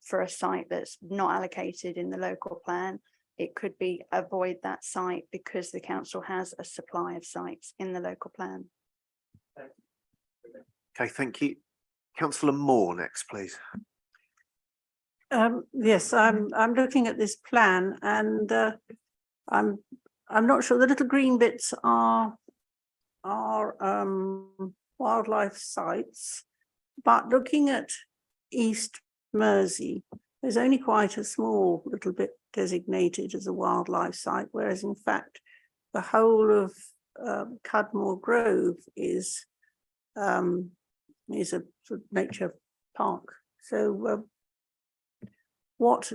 For a site that's not allocated in the local plan, it could be avoid that site because the council has a supply of sites in the local plan. Okay, thank you. Councillor Moore next, please. Yes, I'm looking at this plan and I'm not sure the little green bits are wildlife sites, but looking at East Mersey, there's only quite a small little bit designated as a wildlife site, whereas in fact the whole of Cudmore Grove is a sort of nature park. So what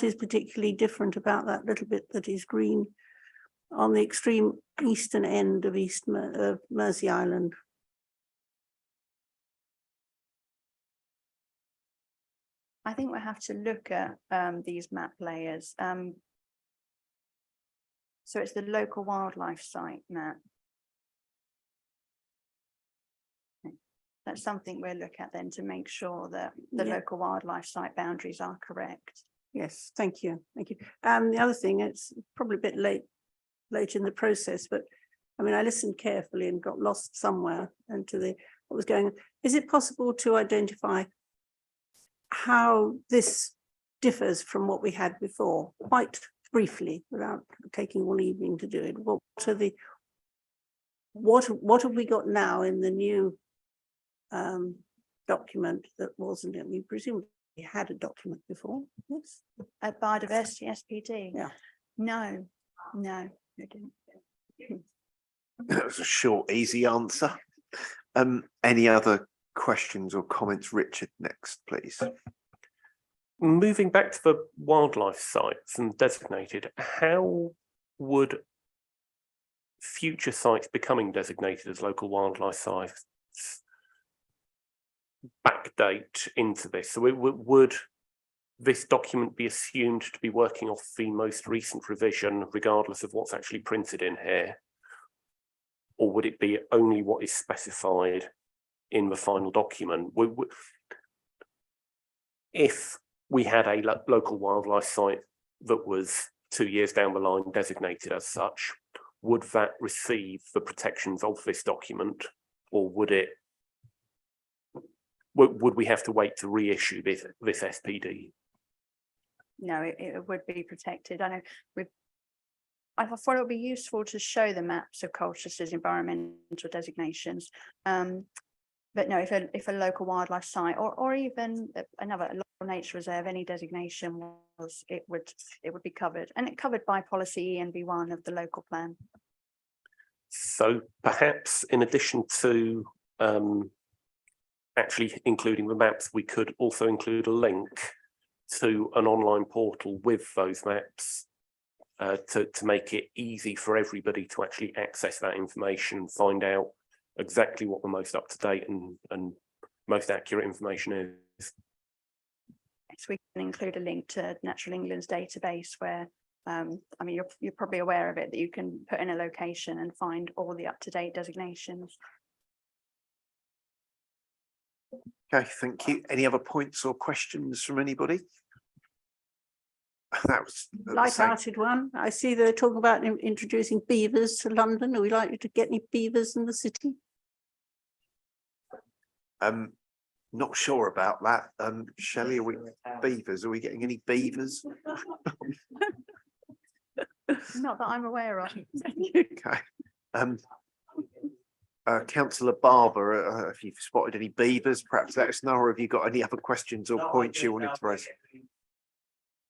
is particularly different about that little bit that is green on the extreme eastern end of Mersey Island? I think we'll have to look at these map layers. So it's the local wildlife site map. That's something we'll look at then to make sure that the Yeah. local wildlife site boundaries are correct. Yes, thank you, thank you. The other thing, it's probably a bit late in the process, but I mean, I listened carefully and got lost somewhere into what was going on. Is it possible to identify how this differs from what we had before, quite briefly, without taking all evening to do it? What have we got now in the new document that wasn't it? We presumably had a document before, yes? At biodiversity SPD? Yeah. No, we didn't. That was a short, easy answer. Any other questions or comments? Richard, next, please. Moving back to the wildlife sites and designated, how would future sites becoming designated as local wildlife sites backdate into this? So would this document be assumed to be working off the most recent revision, regardless of what's actually printed in here? Or would it be only what is specified in the final document? If we had a local wildlife site that was 2 years down the line designated as such, would that receive the protections of this document, or would we have to wait to reissue this SPD? No, it would be protected. I know I thought it would be useful to show the maps of Colchester's environmental designations. But no, if a local wildlife site or even another local nature reserve, any designation was, it would be covered, and it covered by policy ENV1 of the local plan. So perhaps in addition to actually including the maps, we could also include a link to an online portal with those maps to make it easy for everybody to actually access that information, find out exactly what the most up-to-date and most accurate information is. So we can include a link to Natural England's database where, I mean, you're probably aware of it, that you can put in a location and find all the up-to-date designations. Okay, thank you. Any other points or questions from anybody? That was Light-hearted one. I see they're talking about introducing beavers to London. Are we likely to get any beavers in the city? Not sure about that. Shelley, are we beavers? Are we getting any beavers? Not that I'm aware of. Okay. Councillor Barber, if you've spotted any beavers, perhaps let us know, or have you got any other questions or points you wanted to raise?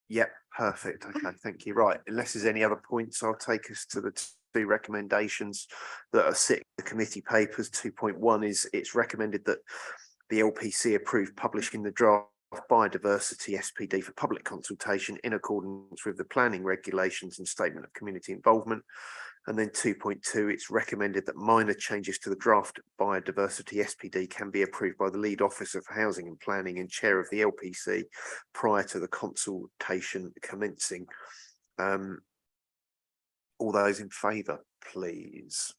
Yep, perfect. Okay, thank you. Right, unless there's any other points, I'll take us to the two recommendations that are sitting in the committee papers. 2.1 is it's recommended that the LPC approve publishing the draft biodiversity SPD for public consultation in accordance with the planning regulations and statement of community involvement. And then 2.2, it's recommended that minor changes to the draft biodiversity SPD can be approved by the lead officer for housing and planning and chair of the LPC prior to the consultation commencing. All those in favour, please.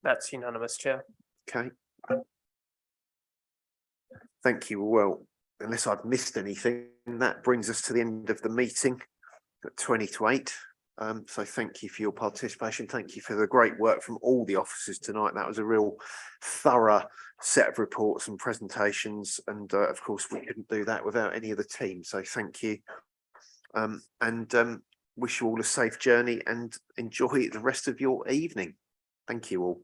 That's unanimous, Chair. Okay. Thank you. Well, unless I've missed anything, that brings us to the end of the meeting at 20 to 8. So thank you for your participation. Thank you for the great work from all the officers tonight. That was a real thorough set of reports and presentations. And of course, we couldn't do that without any of the team. So thank you. And wish you all a safe journey and enjoy the rest of your evening. Thank you all.